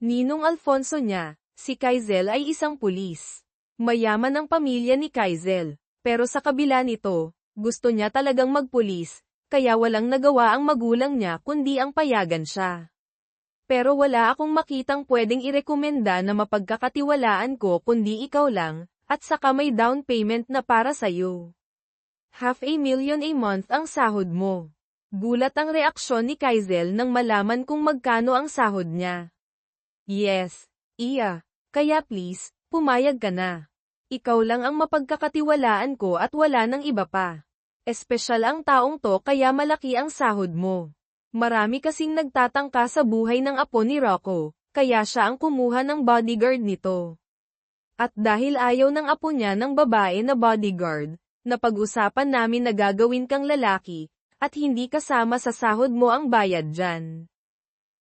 Ninong Alfonso niya, si Kaizel ay isang pulis. Mayaman ang pamilya ni Kaizel, pero sa kabila nito, gusto niya talagang magpulis, kaya walang nagawa ang magulang niya kundi ang payagan siya. Pero wala akong makitang pwedeng irekomenda na mapagkakatiwalaan ko kundi ikaw lang, at saka may down payment na para sa'yo. $500,000 a month ang sahod mo. Gulat ang reaksyon ni Kaizel nang malaman kung magkano ang sahod niya. Yes, iya. Kaya please, pumayag ka na. Ikaw lang ang mapagkakatiwalaan ko at wala nang iba pa. Espesyal ang taong to kaya malaki ang sahod mo. Marami kasing nagtatangka sa buhay ng apo ni Rocco, kaya siya ang kumuha ng bodyguard nito. At dahil ayaw ng apo niya ng babae na bodyguard, napag-usapan namin na gagawin kang lalaki, at hindi kasama sa sahod mo ang bayad dyan.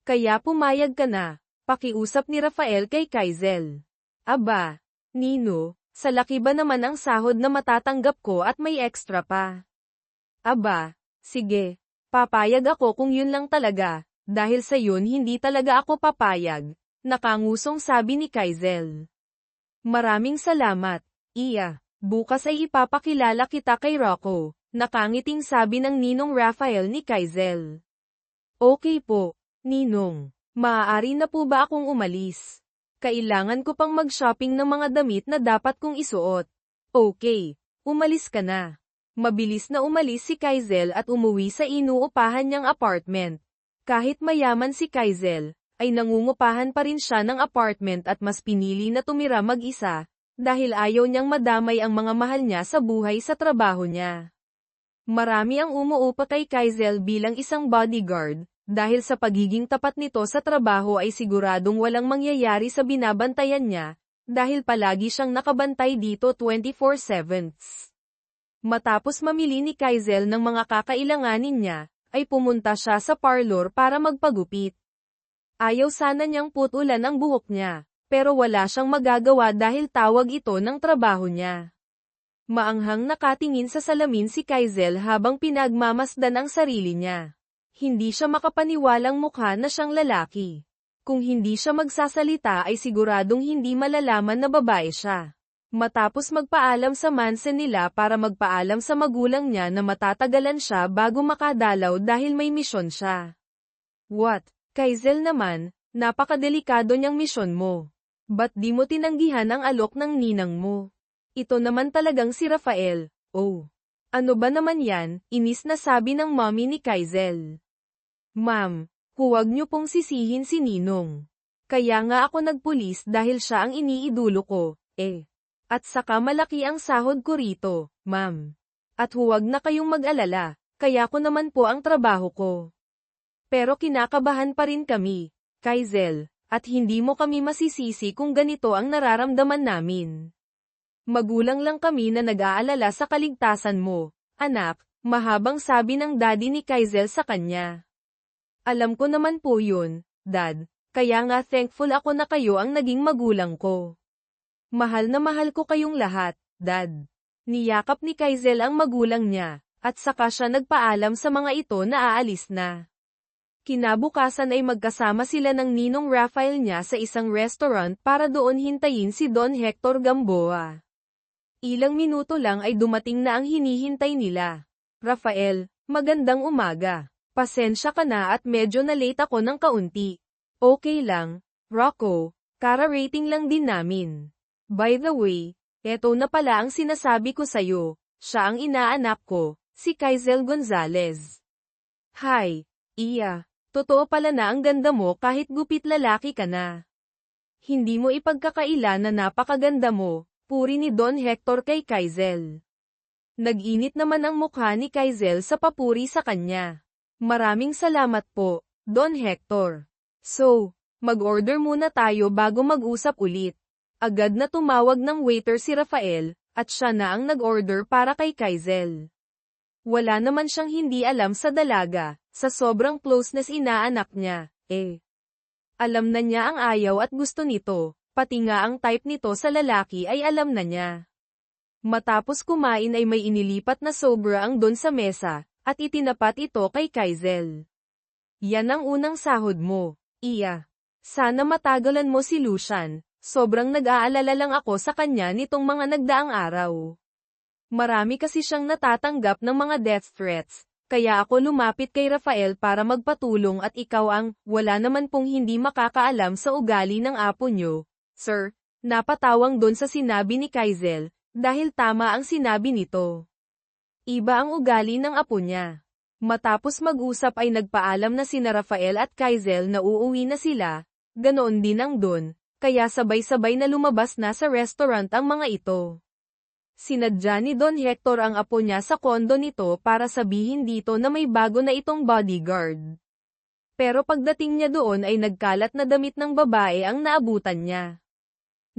Kaya pumayag ka na. Pakiusap ni Rafael kay Kaizel. Aba, Nino, sa laki ba naman ang sahod na matatanggap ko at may extra pa? Aba, sige, papayag ako kung yun lang talaga, dahil sa yun hindi talaga ako papayag, nakangusong sabi ni Kaizel. Maraming salamat, iya, bukas ay ipapakilala kita kay Rocco, nakangiting sabi ng Ninong Rafael ni Kaizel. Okay po, Ninong. Maaari na po ba akong umalis? Kailangan ko pang mag-shopping ng mga damit na dapat kong isuot. Okay, umalis ka na. Mabilis na umalis si Kaizel at umuwi sa inuupahan niyang apartment. Kahit mayaman si Kaizel, ay nangungupahan pa rin siya ng apartment at mas pinili na tumira mag-isa, dahil ayaw niyang madamay ang mga mahal niya sa buhay sa trabaho niya. Marami ang umuupa kay Kaizel bilang isang bodyguard. Dahil sa pagiging tapat nito sa trabaho ay siguradong walang mangyayari sa binabantayan niya, dahil palagi siyang nakabantay dito 24/7. Matapos mamili ni Kaizel ng mga kakailanganin niya, ay pumunta siya sa parlor para magpagupit. Ayaw sana niyang putulan ang buhok niya, pero wala siyang magagawa dahil tawag ito ng trabaho niya. Maanghang nakatingin sa salamin si Kaizel habang pinagmamasdan ang sarili niya. Hindi siya makapaniwalang mukha na siyang lalaki. Kung hindi siya magsasalita ay siguradong hindi malalaman na babae siya. Matapos magpaalam sa manse nila para magpaalam sa magulang niya na matatagalan siya bago makadalaw dahil may misyon siya. What? Kaizel naman, napakadelikado niyang misyon mo. Ba't di mo tinanggihan ang alok ng ninang mo? Ito naman talagang si Rafael. Oh. Ano ba naman yan? Inis na sabi ng mommy ni Kaizel. Ma'am, huwag niyo pong sisihin si Ninong. Kaya nga ako nagpulis dahil siya ang iniidolo ko, eh. At saka malaki ang sahod ko rito, ma'am. At huwag na kayong mag-alala, kaya ko naman po ang trabaho ko. Pero kinakabahan pa rin kami, Kaizel, at hindi mo kami masisisi kung ganito ang nararamdaman namin. Magulang lang kami na nag-aalala sa kaligtasan mo, anak, mahabang sabi ng daddy ni Kaizel sa kanya. Alam ko naman po yun, Dad, kaya nga thankful ako na kayo ang naging magulang ko. Mahal na mahal ko kayong lahat, Dad. Niyakap ni Kaizel ang magulang niya, at saka siya nagpaalam sa mga ito na aalis na. Kinabukasan ay magkasama sila ng Ninong Rafael niya sa isang restaurant para doon hintayin si Don Hector Gamboa. Ilang minuto lang ay dumating na ang hinihintay nila. Rafael, magandang umaga. Pasensya ka na at medyo na-late ako ng kaunti. Okay lang, Rocco, kara-rating lang din namin. By the way, eto na pala ang sinasabi ko sa'yo, siya ang inaanak ko, si Kaizel Gonzalez. Hi, Iya, totoo pala na ang ganda mo kahit gupit lalaki ka na. Hindi mo ipagkakaila na napakaganda mo, puri ni Don Hector kay Kaizel. Nag-init naman ang mukha ni Kaizel sa papuri sa kanya. Maraming salamat po, Don Hector. So, mag-order muna tayo bago mag-usap ulit. Agad na tumawag ng waiter si Rafael, at siya na ang nag-order para kay Kaizel. Wala naman siyang hindi alam sa dalaga, sa sobrang closeness inaanak niya, eh. Alam na niya ang ayaw at gusto nito, pati nga ang type nito sa lalaki ay alam na niya. Matapos kumain ay may inilipat na sobra ang Don sa mesa, at itinapat ito kay Kaizel. Yan ang unang sahod mo, Iya. Sana matagalan mo si Lucian, sobrang nag-aalala lang ako sa kanya nitong mga nagdaang araw. Marami kasi siyang natatanggap ng mga death threats, kaya ako lumapit kay Rafael para magpatulong at ikaw ang, wala naman pong hindi makakaalam sa ugali ng apo nyo, sir. Napatawang doon sa sinabi ni Kaizel, dahil tama ang sinabi nito. Iba ang ugali ng apo niya. Matapos mag-usap ay nagpaalam na sina Rafael at Kaizel na uuwi na sila, ganoon din ang Don, kaya sabay-sabay na lumabas na sa restaurant ang mga ito. Sinadya ni Don Hector ang apo niya sa kondo nito para sabihin dito na may bago na itong bodyguard. Pero pagdating niya doon ay nagkalat na damit ng babae ang naabutan niya.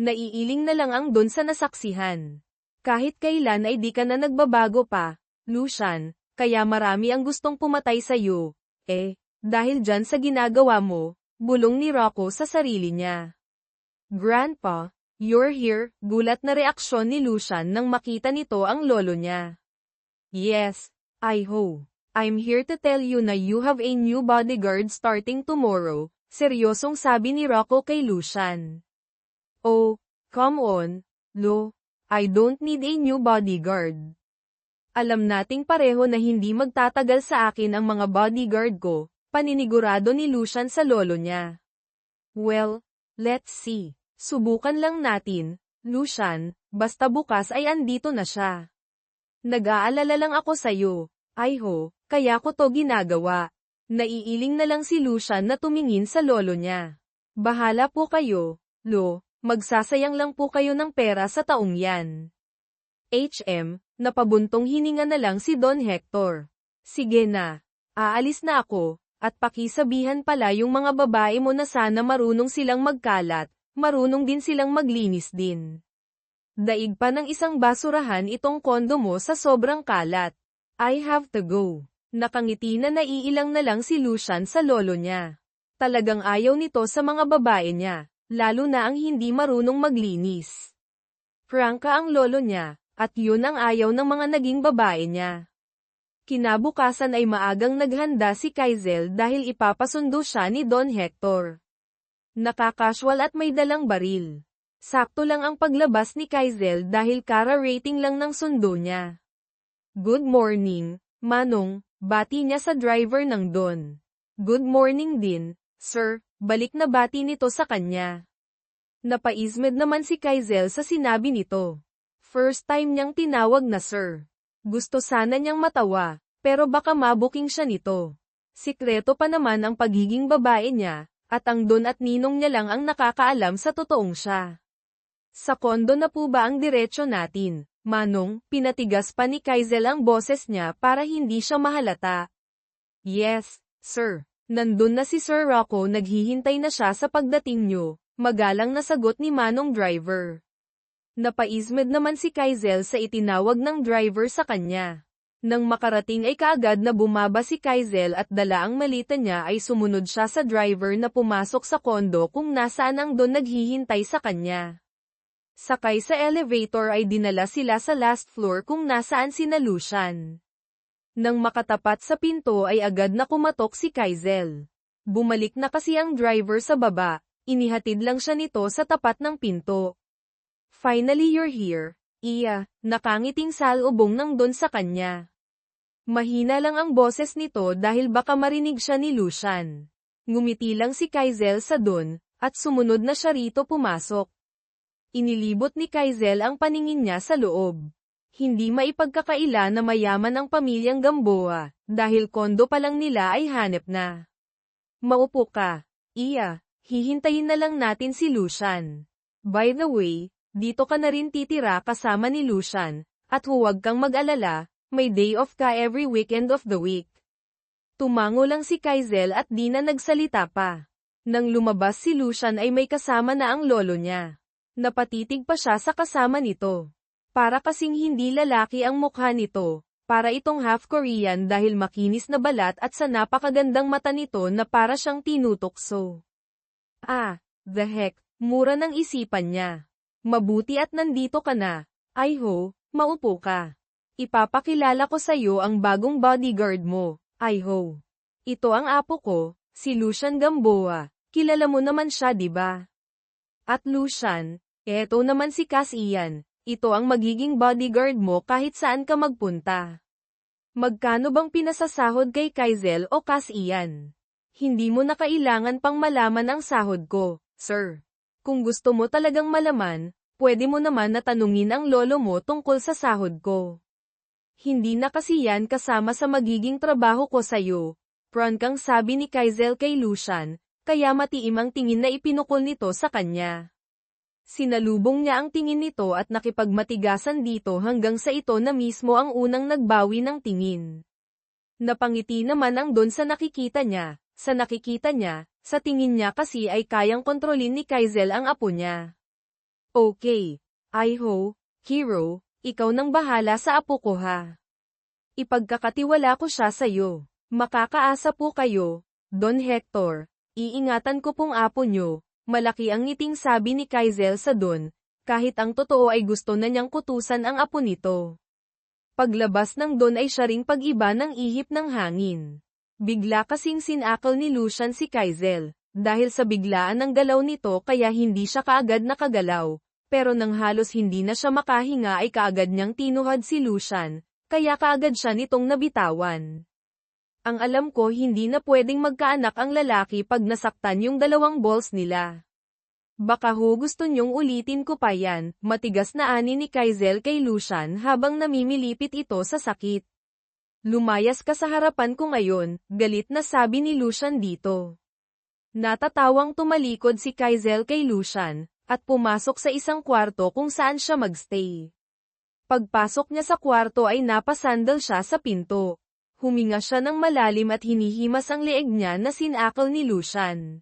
Naiiling na lang ang Don sa nasaksihan. Kahit kailan ay di ka na nagbabago pa, Lucian. Kaya marami ang gustong pumatay sa iyo. Dahil dyan sa ginagawa mo, bulong ni Rocco sa sarili niya. Grandpa, you're here, gulat na reaksyon ni Lucian nang makita nito ang lolo niya. Yes, I'm here to tell you na you have a new bodyguard starting tomorrow, seryosong sabi ni Rocco kay Lucian. Oh, come on, Lo, I don't need a new bodyguard. Alam nating pareho na hindi magtatagal sa akin ang mga bodyguard ko, paninigurado ni Lucian sa lolo niya. Well, let's see. Subukan lang natin, Lucian, basta bukas ay andito na siya. Nag-aalala lang ako sa'yo, kaya ko to ginagawa. Naiiling na lang si Lucian na tumingin sa lolo niya. Bahala po kayo, Lo, magsasayang lang po kayo ng pera sa taong yan. Napabuntong hininga na lang si Don Hector. Sige na, aalis na ako, at pakisabihan pala yung mga babae mo na sana marunong silang magkalat, marunong din silang maglinis din. Daig pa ng isang basurahan itong kondo mo sa sobrang kalat. I have to go. Nakangiti na naiilang na lang si Lucian sa lolo niya. Talagang ayaw nito sa mga babae niya, lalo na ang hindi marunong maglinis. Prangka ang lolo niya. At yun ang ayaw ng mga naging babae niya. Kinabukasan ay maagang naghanda si Kaizel dahil ipapasundo siya ni Don Hector. Nakakasual at may dalang baril. Sakto lang ang paglabas ni Kaizel dahil kara-rating lang ng sundo niya. Good morning, Manong, bati niya sa driver ng Don. Good morning din, sir, balik na bati nito sa kanya. Napaismed naman si Kaizel sa sinabi nito. First time niyang tinawag na sir. Gusto sana niyang matawa, pero baka mabuking siya nito. Sikreto pa naman ang pagiging babae niya, at ang Don at ninong niya lang ang nakakaalam sa totoong siya. Sa kondo na po ba ang diretsyo natin, Manong? Pinatigas pa ni Kaizel ang boses niya para hindi siya mahalata. Yes, sir. Nandun na si Sir Rocco, naghihintay na siya sa pagdating niyo, magalang na sagot ni Manong driver. Napaismed naman si Kaizel sa itinawag ng driver sa kanya. Nang makarating ay kaagad na bumaba si Kaizel at dala ang malita niya ay sumunod siya sa driver na pumasok sa kondo kung nasaan ang Don naghihintay sa kanya. Sakay sa elevator ay dinala sila sa last floor kung nasaan sina Lucian. Nang makatapat sa pinto ay agad na kumatok si Kaizel. Bumalik na kasi ang driver sa baba, inihatid lang siya nito sa tapat ng pinto. Finally you're here, nakangiting salubong ng Don sa kanya. Mahina lang ang boses nito dahil baka marinig siya ni Lucian. Ngumiti lang si Kaizel sa Don, at sumunod na siya rito pumasok. Inilibot ni Kaizel ang paningin niya sa loob. Hindi maipagkakaila na mayaman ang pamilyang Gamboa, dahil kondo pa lang nila ay hanep na. Maupo ka, hihintayin na lang natin si Lucian. By the way, dito ka na rin titira kasama ni Lucian, at huwag kang mag-alala, may day off ka every weekend of the week. Tumango lang si Kaizel at di na nagsalita pa. Nang lumabas si Lucian ay may kasama na ang lolo niya. Napatitig pa siya sa kasama nito. Para kasing hindi lalaki ang mukha nito, para itong half Korean dahil makinis na balat at sa napakagandang mata nito na para siyang tinutokso. The heck, mura ng isipan niya. Mabuti at nandito ka na. Maupo ka. Ipapakilala ko sa iyo ang bagong bodyguard mo. Ito ang apo ko, si Lucian Gamboa. Kilala mo naman siya, di ba? At Lucian, eto naman si Cassian, ito ang magiging bodyguard mo kahit saan ka magpunta. Magkano bang pinasasahod kay Kaizel o Cassian? Hindi mo na kailangan pang malaman ang sahod ko, sir. Kung gusto mo talagang malaman, pwede mo naman na tanungin ang lolo mo tungkol sa sahod ko. Hindi na kasi yan kasama sa magiging trabaho ko sa'yo. Prankang sabi ni Kaizel kay Lucian, kaya matiim ang tingin na ipinukol nito sa kanya. Sinalubong niya ang tingin nito at nakipagmatigasan dito hanggang sa ito na mismo ang unang nagbawi ng tingin. Napangiti naman ang Don sa nakikita niya. Sa nakikita niya, sa tingin niya kasi ay kayang kontrolin ni Kaizel ang apo niya. Okay, Iho, hero, ikaw nang bahala sa apo ko ha. Ipagkakatiwala ko siya sa'yo. Makakaasa po kayo, Don Hector. Iingatan ko pong apo nyo. Malaki ang ngiting sabi ni Kaizel sa Don, kahit ang totoo ay gusto na niyang kutusan ang apo nito. Paglabas ng Don ay siya ring pag-iba ng ihip ng hangin. Bigla kasing sinakal ni Lucian si Kaizel, dahil sa biglaan ng galaw nito kaya hindi siya kaagad nakagalaw, pero nang halos hindi na siya makahinga ay kaagad niyang tinuhad si Lucian, kaya kaagad siya nitong nabitawan. Ang alam ko hindi na pwedeng magkaanak ang lalaki pag nasaktan yung dalawang balls nila. Baka ho gusto niyong ulitin ko pa yan, matigas na ani ni Kaizel kay Lucian habang namimilipit ito sa sakit. Lumayas ka sa harapan ko ngayon, galit na sabi ni Lucian dito. Natatawang tumalikod si Kaizel kay Lucian, at pumasok sa isang kwarto kung saan siya magstay. Pagpasok niya sa kwarto ay napasandal siya sa pinto. Huminga siya ng malalim at hinihimas ang leeg niya na sinakal ni Lucian.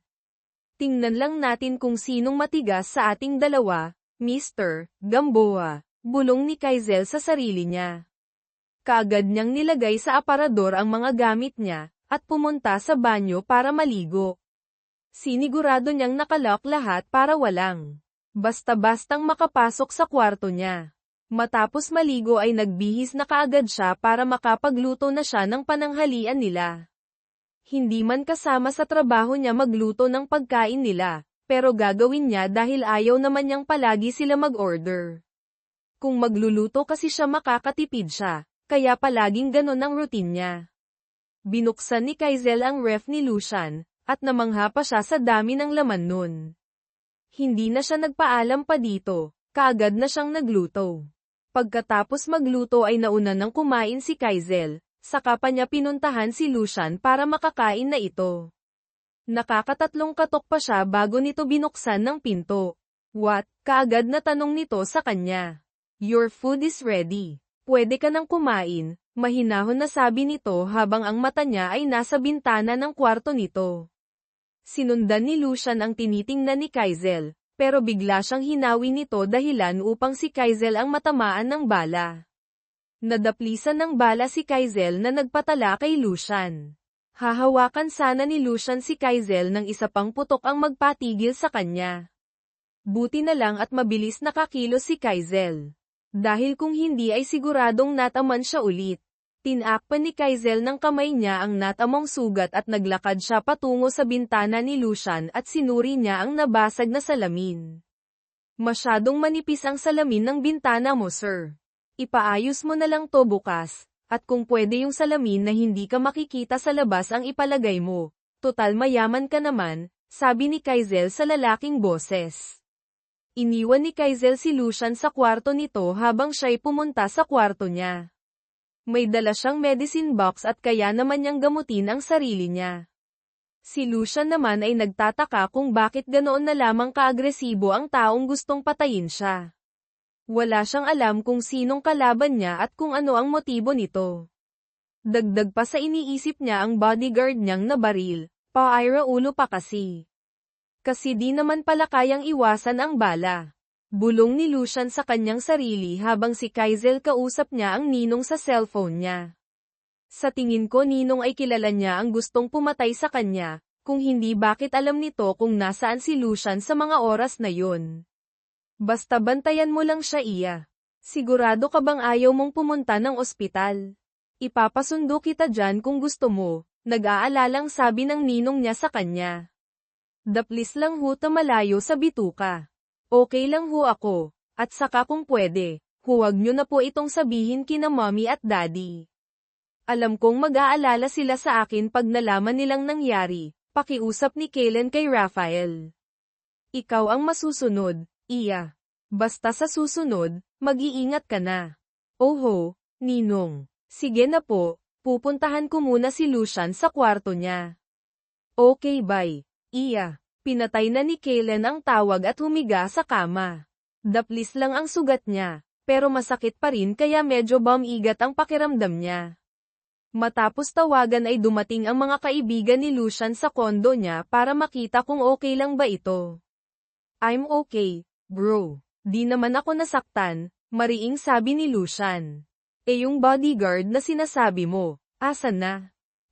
Tingnan lang natin kung sinong matigas sa ating dalawa, Mr. Gamboa, bulong ni Kaizel sa sarili niya. Kaagad niyang nilagay sa aparador ang mga gamit niya, at pumunta sa banyo para maligo. Sinigurado niyang nakalock lahat para walang basta-bastang makapasok sa kwarto niya. Matapos maligo ay nagbihis na kaagad siya para makapagluto na siya ng pananghalian nila. Hindi man kasama sa trabaho niya magluto ng pagkain nila, pero gagawin niya dahil ayaw naman niyang palagi sila mag-order. Kung magluluto kasi siya makakatipid siya, kaya palaging ganon ang routine niya. Binuksan ni Kaizel ang ref ni Lucian, at namangha pa siya sa dami ng laman nun. Hindi na siya nagpaalam pa dito, kaagad na siyang nagluto. Pagkatapos magluto ay nauna nang kumain si Kaizel, saka pa niya pinuntahan si Lucian para makakain na ito. Nakakatatlong katok pa siya bago nito binuksan ng pinto. What? Kaagad na tanong nito sa kanya. Your food is ready. Pwede ka nang kumain, mahinahon na sabi nito habang ang mata niya ay nasa bintana ng kwarto nito. Sinundan ni Lucian ang tinitingnan ni Kaizel, pero bigla siyang hinawi nito dahilan upang si Kaizel ang matamaan ng bala. Nadaplisan ng bala si Kaizel na nagpatala kay Lucian. Hahawakan sana ni Lucian si Kaizel nang isa pang putok ang magpatigil sa kanya. Buti na lang at mabilis nakakilos si Kaizel. Dahil kung hindi ay siguradong nataman siya ulit. Tinakpan ni Kaizel ng kamay niya ang natamong sugat at naglakad siya patungo sa bintana ni Lucian at sinuri niya ang nabasag na salamin. Masyadong manipis ang salamin ng bintana mo, sir. Ipaayos mo na lang to bukas, at kung pwede yung salamin na hindi ka makikita sa labas ang ipalagay mo. Total mayaman ka naman, sabi ni Kaizel sa lalaking boses. Iniwan ni Kaizel si Lucian sa kwarto nito habang siya'y pumunta sa kwarto niya. May dala siyang medicine box at kaya naman niyang gamutin ang sarili niya. Si Lucian naman ay nagtataka kung bakit ganoon na lamang kaagresibo ang taong gustong patayin siya. Wala siyang alam kung sinong kalaban niya at kung ano ang motibo nito. Dagdag pa sa iniisip niya ang bodyguard niyang nabaril, paira ulo pa kasi. Kasi di naman pala kayang iwasan ang bala. Bulong ni Lucian sa kanyang sarili habang si Kaizel kausap niya ang ninong sa cellphone niya. Sa tingin ko ninong ay kilala niya ang gustong pumatay sa kanya, kung hindi bakit alam nito kung nasaan si Lucian sa mga oras na yun. Basta bantayan mo lang siya iya. Sigurado ka bang ayaw mong pumunta ng ospital? Ipapasundo kita dyan kung gusto mo, nag-aalalang sabi ng ninong niya sa kanya. Daplis lang ho ta malayo sa bituka. Okay lang ho ako. At saka kung pwede, huwag nyo na po itong sabihin kina mommy at daddy. Alam kong mag-aalala sila sa akin pag nalaman nilang nangyari, pakiusap ni Kaylen kay Raphael. Ikaw ang masusunod, Iya. Basta sa susunod, mag-iingat ka na. Oho, Ninong. Sige na po, pupuntahan ko muna si Lucian sa kwarto niya. Okay bye, Iya. Pinatay na ni Kaylen ang tawag at humiga sa kama. Daplis lang ang sugat niya, pero masakit pa rin kaya medyo bumigat ang pakiramdam niya. Matapos tawagan ay dumating ang mga kaibigan ni Lucian sa kondo niya para makita kung okay lang ba ito. I'm okay, bro. Di naman ako nasaktan, mariing sabi ni Lucian. Yung bodyguard na sinasabi mo, asan na?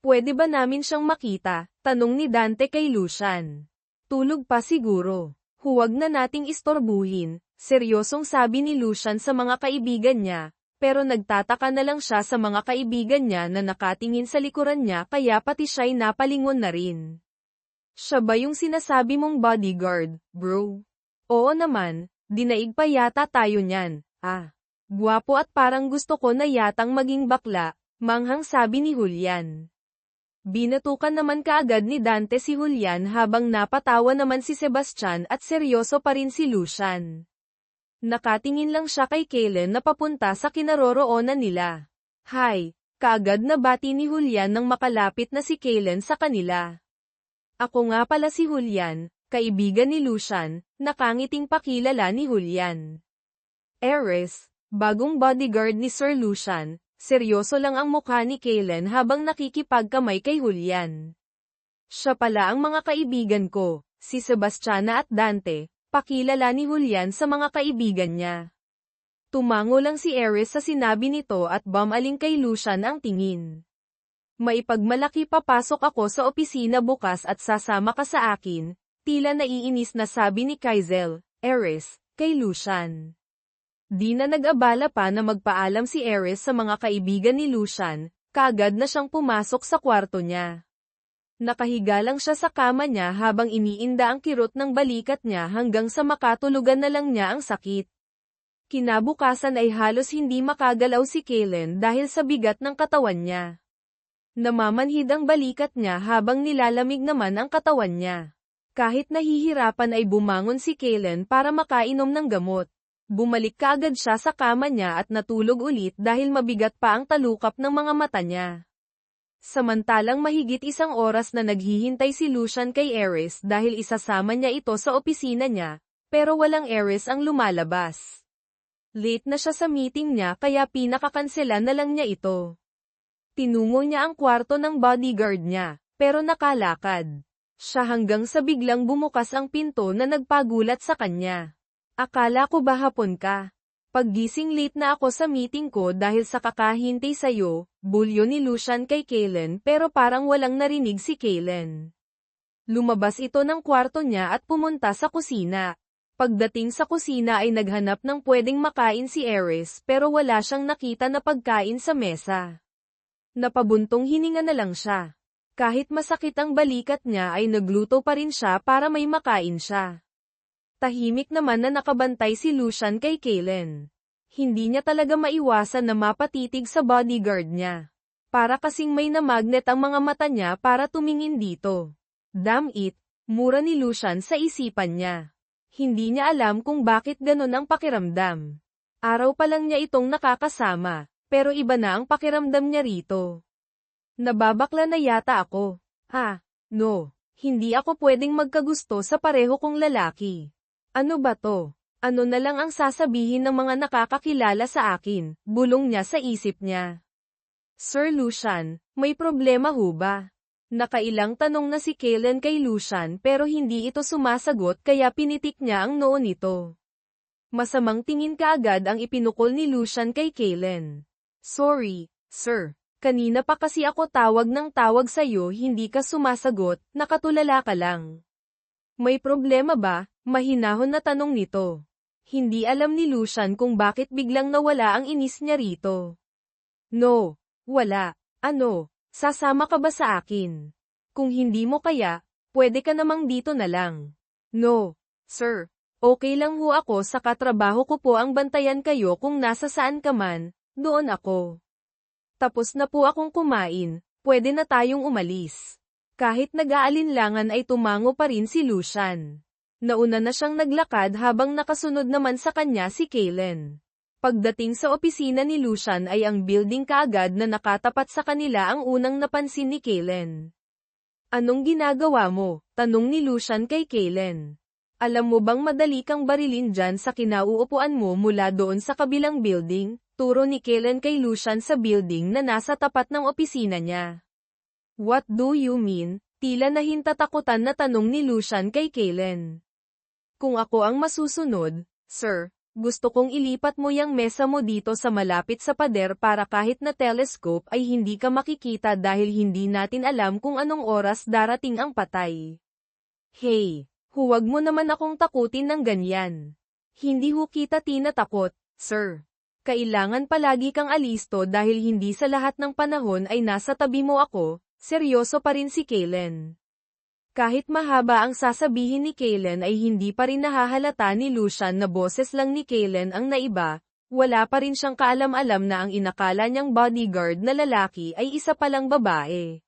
Pwede ba namin siyang makita? Tanong ni Dante kay Lucian. Tulog pa siguro. Huwag na nating istorbuhin, seryosong sabi ni Lucian sa mga kaibigan niya, pero nagtataka na lang siya sa mga kaibigan niya na nakatingin sa likuran niya kaya pati siya'y napalingon na rin. Siya ba yung sinasabi mong bodyguard, bro? Oo naman, dinaig pa yata tayo niyan. Gwapo at parang gusto ko na yatang maging bakla, manghang sabi ni Julian. Binatukan naman kaagad ni Dante si Julian habang napatawa naman si Sebastian at seryoso pa rin si Lucian. Nakatingin lang siya kay Kaylen na papunta sa kinaroroonan nila. Hi, kaagad na bati ni Julian nang makalapit na si Kaylen sa kanila. Ako nga pala si Julian, kaibigan ni Lucian, nakangiting pakilala ni Julian. Ares, bagong bodyguard ni Sir Lucian. Seryoso lang ang mukha ni Kaylen habang nakikipagkamay kay Julian. Siya pala ang mga kaibigan ko, si Sebastiana at Dante, pakilala ni Julian sa mga kaibigan niya. Tumango lang si Ares sa sinabi nito at bumaling kay Lucian ang tingin. Maipagmalaki papasok ako sa opisina bukas at sasama ka sa akin, tila naiinis na sabi ni Kaizel, Ares, kay Lucian. Di na nag-abala pa na magpaalam si Ares sa mga kaibigan ni Lucian, kaagad na siyang pumasok sa kwarto niya. Nakahiga lang siya sa kama niya habang iniinda ang kirot ng balikat niya hanggang sa makatulugan na lang niya ang sakit. Kinabukasan ay halos hindi makagalaw si Kaylen dahil sa bigat ng katawan niya. Namamanhid ang balikat niya habang nilalamig naman ang katawan niya. Kahit nahihirapan ay bumangon si Kaylen para makainom ng gamot. Bumalik kaagad siya sa kama niya at natulog ulit dahil mabigat pa ang talukap ng mga mata niya. Samantalang mahigit isang oras na naghihintay si Lucian kay Ares dahil isasama niya ito sa opisina niya, pero walang Ares ang lumalabas. Late na siya sa meeting niya kaya pinakakansela na lang niya ito. Tinungo niya ang kwarto ng bodyguard niya, pero nakalakad siya hanggang sa biglang bumukas ang pinto na nagpagulat sa kanya. Akala ko ba hapon ka? Paggising late na ako sa meeting ko dahil sa kakahintay sa'yo, bulyo ni Lucian kay Kaylen pero parang walang narinig si Kaylen. Lumabas ito ng kwarto niya at pumunta sa kusina. Pagdating sa kusina ay naghanap ng pwedeng makain si Ares pero wala siyang nakita na pagkain sa mesa. Napabuntong hininga na lang siya. Kahit masakit ang balikat niya ay nagluto pa rin siya para may makain siya. Tahimik naman na nakabantay si Lucian kay Kaylen. Hindi niya talaga maiwasan na mapatitig sa bodyguard niya. Para kasing may na-magnet ang mga mata niya para tumingin dito. Damn it, mura ni Lucian sa isipan niya. Hindi niya alam kung bakit ganon ang pakiramdam. Araw pa lang niya itong nakakasama, pero iba na ang pakiramdam niya rito. Nababakla na yata ako. No, hindi ako pwedeng magkagusto sa pareho kong lalaki. Ano ba to? Ano na lang ang sasabihin ng mga nakakakilala sa akin, bulong niya sa isip niya. Sir Lucian, may problema ho ba? Nakailang tanong na si Kaylen kay Lucian pero hindi ito sumasagot kaya pinitik niya ang noo nito. Masamang tingin kaagad ang ipinukol ni Lucian kay Kaylen. Sorry, sir. Kanina pa kasi ako tawag ng tawag sa'yo hindi ka sumasagot, nakatulala ka lang. May problema ba? Mahinahon na tanong nito. Hindi alam ni Lucian kung bakit biglang nawala ang inis niya rito. No, wala. Ano, sasama ka ba sa akin? Kung hindi mo kaya, Pwede ka namang dito na lang. No, sir. Okay lang ho ako sa katrabaho ko po ang bantayan kayo kung nasa saan ka man, doon ako. Tapos na po akong kumain, pwede na tayong umalis. Kahit nag-aalinlangan ay tumango pa rin si Lucian. Nauna na siyang naglakad habang nakasunod naman sa kanya si Kaylen. Pagdating sa opisina ni Lucian ay ang building kaagad na nakatapat sa kanila ang unang napansin ni Kaylen. Anong ginagawa mo? Tanong ni Lucian kay Kaylen. Alam mo bang madali kang barilin dyan sa kinauupuan mo mula doon sa kabilang building? Turo ni Kaylen kay Lucian sa building na nasa tapat ng opisina niya. What do you mean? Tila nahintatakutan na tanong ni Lucian kay Kaylen. Kung ako ang masusunod, sir, gusto kong ilipat mo yang mesa mo dito sa malapit sa pader para kahit na telescope ay hindi ka makikita dahil hindi natin alam kung anong oras darating ang patay. Hey, huwag mo naman akong takutin ng ganyan. Hindi ho kita tinatakot, sir. Kailangan palagi kang alisto dahil hindi sa lahat ng panahon ay nasa tabi mo ako, seryoso pa rin si Kaylen. Kahit mahaba ang sasabihin ni Kaylen ay hindi pa rin nahahalata ni Lucian na boses lang ni Kaylen ang naiba, wala pa rin siyang kaalam-alam na ang inakala niyang bodyguard na lalaki ay isa palang babae.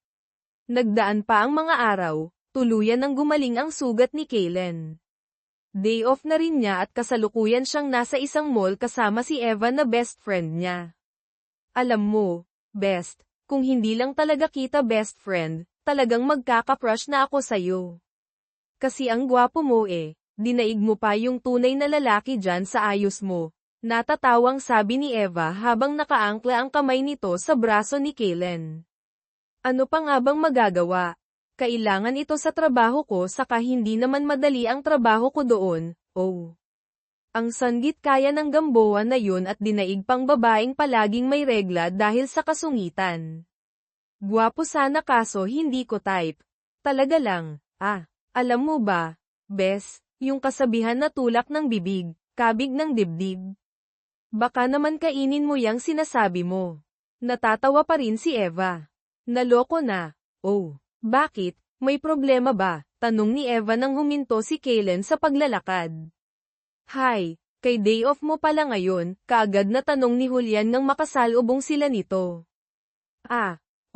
Nagdaan pa ang mga araw, tuluyan ng gumaling ang sugat ni Kaylen. Day off na rin niya at kasalukuyan siyang nasa isang mall kasama si Eva na best friend niya. Alam mo, best, kung hindi lang talaga kita best friend, talagang magkaka-crush na ako sa'yo. Kasi ang gwapo mo dinaig mo pa yung tunay na lalaki dyan sa ayos mo. Natatawang sabi ni Eva habang nakaangkla ang kamay nito sa braso ni Kaylen. Ano pa nga bang magagawa? Kailangan ito sa trabaho ko saka hindi naman madali ang trabaho ko doon, oh. Ang sanggit kaya ng Gamboa na yun at dinaig pang babaeng palaging may regla dahil sa kasungitan. Gwapo sana kaso hindi ko type. Talaga lang, alam mo ba, bes, yung kasabihan na tulak ng bibig, kabig ng dibdib. Baka naman kainin mo yang sinasabi mo. Natatawa pa rin si Eva. Naloko na, oh, bakit, may problema ba? Tanong ni Eva nang huminto si Kaylen sa paglalakad. Hi, kay day off mo pala ngayon, kaagad na tanong ni Julian nang makasalubong sila nito.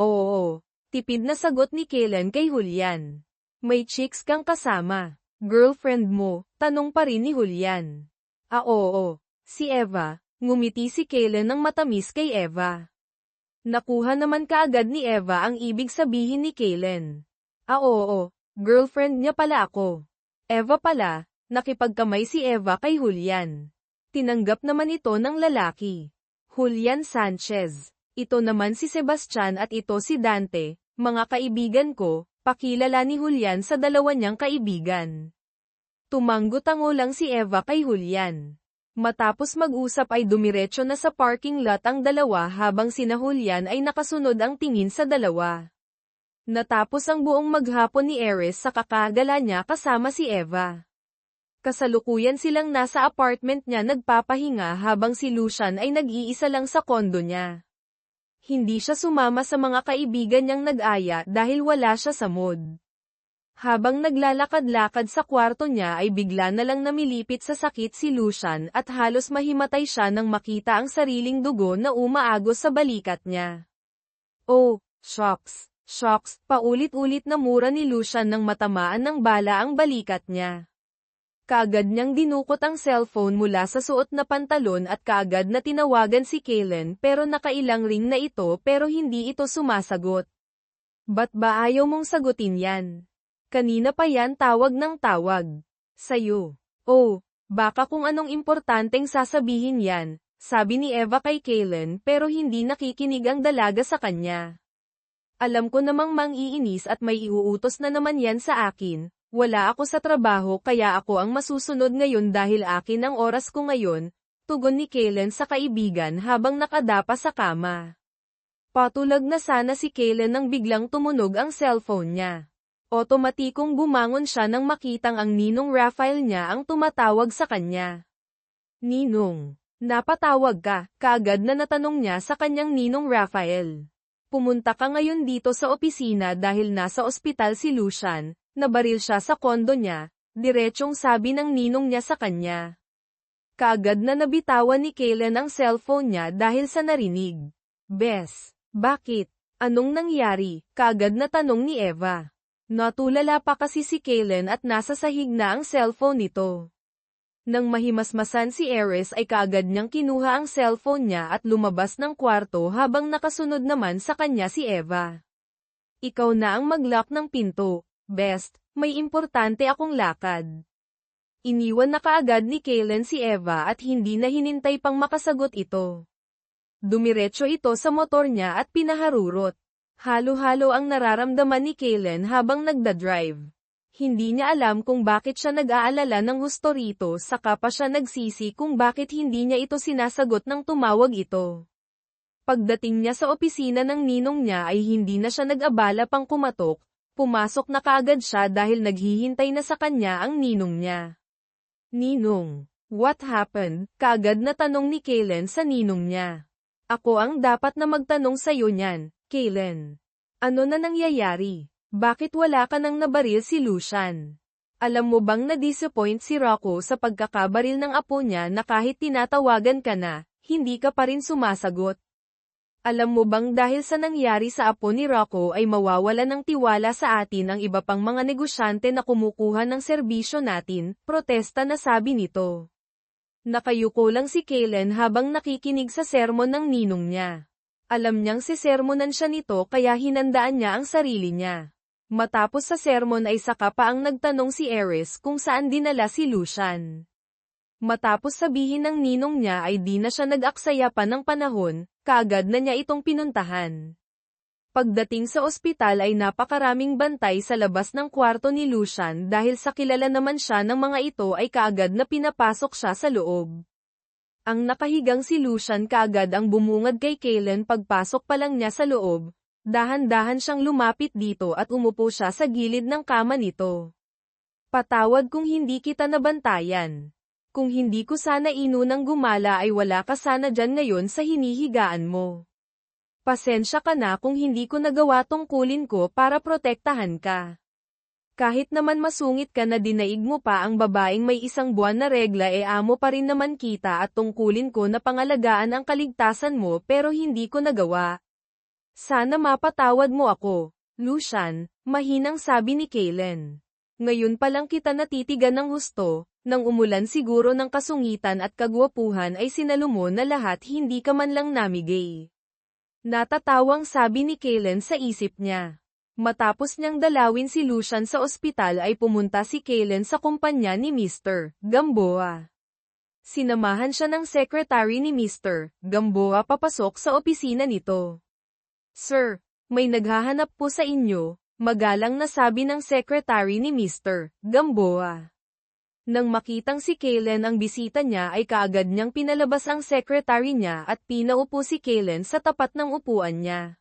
Oo, tipid na sagot ni Kaylen kay Julian. May chicks kang kasama. Girlfriend mo, tanong pa rin ni Julian. Oo, si Eva, ngumiti si Kaylen ng matamis kay Eva. Nakuha naman kaagad ni Eva ang ibig sabihin ni Kaylen. Oo, girlfriend niya pala ako. Eva pala, nakipagkamay si Eva kay Julian. Tinanggap naman ito ng lalaki. Julian Sanchez. Ito naman si Sebastian at ito si Dante, mga kaibigan ko, pakilala ni Julian sa dalawa niyang kaibigan. Tumanggo-tango lang si Eva kay Julian. Matapos mag-usap ay dumiretso na sa parking lot ang dalawa habang sina Julian ay nakasunod ang tingin sa dalawa. Natapos ang buong maghapon ni Ares sa kakagala niya kasama si Eva. Kasalukuyan silang nasa apartment niya nagpapahinga habang si Lucian ay nag-iisa lang sa kondo niya. Hindi siya sumama sa mga kaibigan niyang nag-aya dahil wala siya sa mood. Habang naglalakad-lakad sa kwarto niya ay bigla na lang namilipit sa sakit si Lucian at halos mahimatay siya nang makita ang sariling dugo na umaagos sa balikat niya. Oh, shocks, paulit-ulit na mura ni Lucian nang matamaan ng bala ang balikat niya. Kaagad niyang dinukot ang cellphone mula sa suot na pantalon at kaagad na tinawagan si Kaylen pero nakailang ring na ito pero hindi ito sumasagot. Ba't ba ayaw mong sagutin yan? Kanina pa yan tawag ng tawag. Sa'yo. Oh, baka kung anong importanteng sasabihin yan, sabi ni Eva kay Kaylen pero hindi nakikinig ang dalaga sa kanya. Alam ko namang mang-iinis at may iuutos na naman yan sa akin. Wala ako sa trabaho kaya ako ang masusunod ngayon dahil akin ang oras ko ngayon, tugon ni Kaylen sa kaibigan habang nakadapa sa kama. Patulag na sana si Kaylen nang biglang tumunog ang cellphone niya. Otomatikong bumangon siya nang makitang ang ninong Rafael niya ang tumatawag sa kanya. Ninong, napatawag ka, kaagad na natanong niya sa kanyang ninong Rafael. Pumunta ka ngayon dito sa opisina dahil nasa ospital si Lucian, Nabaril siya sa kondo niya, diretsong sabi ng ninong niya sa kanya. Kaagad na nabitawan ni Kaylen ang cellphone niya dahil sa narinig. Bes, bakit? Anong nangyari? Kaagad na tanong ni Eva. Natulala pa kasi si Kaylen at nasa sahig na ang cellphone nito. Nang mahimasmasan si Ares ay kaagad niyang kinuha ang cellphone niya at lumabas ng kwarto habang nakasunod naman sa kanya si Eva. Ikaw na ang mag-lock ng pinto, Best, may importante akong lakad. Iniwan na kaagad ni Kaylen si Eva at hindi na hinintay pang makasagot ito. Dumiretso ito sa motor niya at pinaharurot. Halo-halo ang nararamdaman ni Kaylen habang nagdadrive. Hindi niya alam kung bakit siya nag-aalala ng husto rito, saka pa siya nagsisi kung bakit hindi niya ito sinasagot ng tumawag ito. Pagdating niya sa opisina ng ninong niya ay hindi na siya nag-abala pang kumatok, pumasok na kaagad siya dahil naghihintay na sa kanya ang ninong niya. Ninong, what happened? Kaagad na tanong ni Kaylen sa ninong niya. Ako ang dapat na magtanong sa'yo niyan, Kaylen. Ano na nangyayari? Bakit wala ka nang nabaril si Lucian? Alam mo bang na-disappoint si Rocco sa pagkakabaril ng apo niya na kahit tinatawagan ka na, hindi ka pa rin sumasagot? Alam mo bang dahil sa nangyari sa apo ni Rocco ay mawawala ng tiwala sa atin ang iba pang mga negosyante na kumukuha ng serbisyo natin, protesta na sabi nito. Nakayuko lang si Kaylen habang nakikinig sa sermon ng ninong niya. Alam niyang sisermonan siya nito kaya hinandaan niya ang sarili niya. Matapos sa sermon ay saka pa ang nagtanong si Ares kung saan dinala si Lucian. Matapos sabihin ng ninong niya ay di na siya nag-aksaya pa ng panahon, kaagad na niya itong pinuntahan. Pagdating sa ospital ay napakaraming bantay sa labas ng kwarto ni Lucian dahil sa kilala naman siya ng mga ito ay kaagad na pinapasok siya sa loob. Ang nakahigang si Lucian kaagad ang bumungad kay Kaylen pagpasok pa lang niya sa loob. Dahan-dahan siyang lumapit dito at umupo siya sa gilid ng kama nito. Patawad kung hindi kita nabantayan. Kung hindi ko sana inunang gumala ay wala ka sana dyan ngayon sa hinihigaan mo. Pasensya ka na kung hindi ko nagawa tungkulin ko para protektahan ka. Kahit naman masungit ka na dinaig mo pa ang babaeng may 1 buwan na regla amo pa rin naman kita at tungkulin ko na pangalagaan ang kaligtasan mo pero hindi ko nagawa. Sana mapatawad mo ako, Lucian, mahinang sabi ni Kaylen. Ngayon pa lang kita natitigan ng husto, nang umulan siguro ng kasungitan at kagwapuhan ay sinalo mo na lahat hindi ka man lang namigay. Natatawang sabi ni Kaylen sa isip niya. Matapos niyang dalawin si Lucian sa ospital ay pumunta si Kaylen sa kumpanya ni Mr. Gamboa. Sinamahan siya ng secretary ni Mr. Gamboa papasok sa opisina nito. Sir, may naghahanap po sa inyo, magalang na sabi ng secretary ni Mr. Gamboa. Nang makitang si Kaylen ang bisita niya ay kaagad niyang pinalabas ang secretary niya at pinaupo si Kaylen sa tapat ng upuan niya.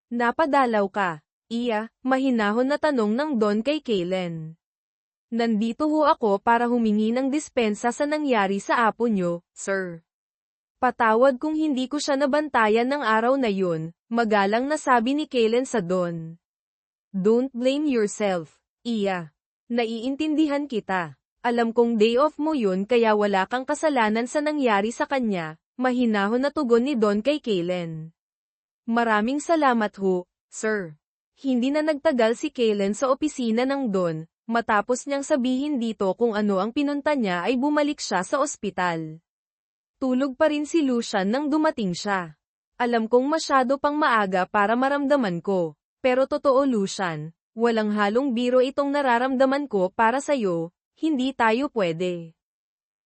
Napadalaw ka, Iya, mahinahon na tanong ng Don kay Kaylen. Nandito ho ako para humingi ng dispensa sa nangyari sa apo niyo, sir. Patawad kung hindi ko siya nabantayan ng araw na yun, magalang na sabi ni Kaylen sa Don. Don't blame yourself, Iya. Naiintindihan kita. Alam kong day off mo yun kaya wala kang kasalanan sa nangyari sa kanya, mahinahon na tugon ni Don kay Kaylen. Maraming salamat ho, sir. Hindi na nagtagal si Kaylen sa opisina ng Don, matapos niyang sabihin dito kung ano ang pinunta niya ay bumalik siya sa ospital. Tulog pa rin si Lucian nang dumating siya. Alam kong masyado pang maaga para maramdaman ko, pero totoo Lucian, walang halong biro itong nararamdaman ko para sa'yo, hindi tayo pwede.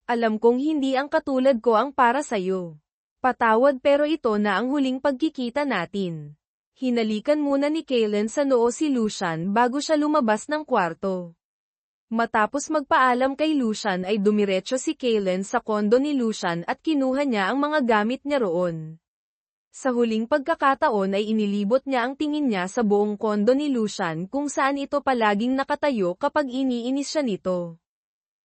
Alam kong hindi ang katulad ko ang para sa'yo. Patawad pero ito na ang huling pagkikita natin. Hinalikan muna ni Kaylen sa noo si Lucian bago siya lumabas ng kwarto. Matapos magpaalam kay Lucian ay dumiretso si Kaylen sa kondo ni Lucian at kinuha niya ang mga gamit niya roon. Sa huling pagkakataon ay inilibot niya ang tingin niya sa buong kondo ni Lucian kung saan ito palaging nakatayo kapag iniinis siya nito.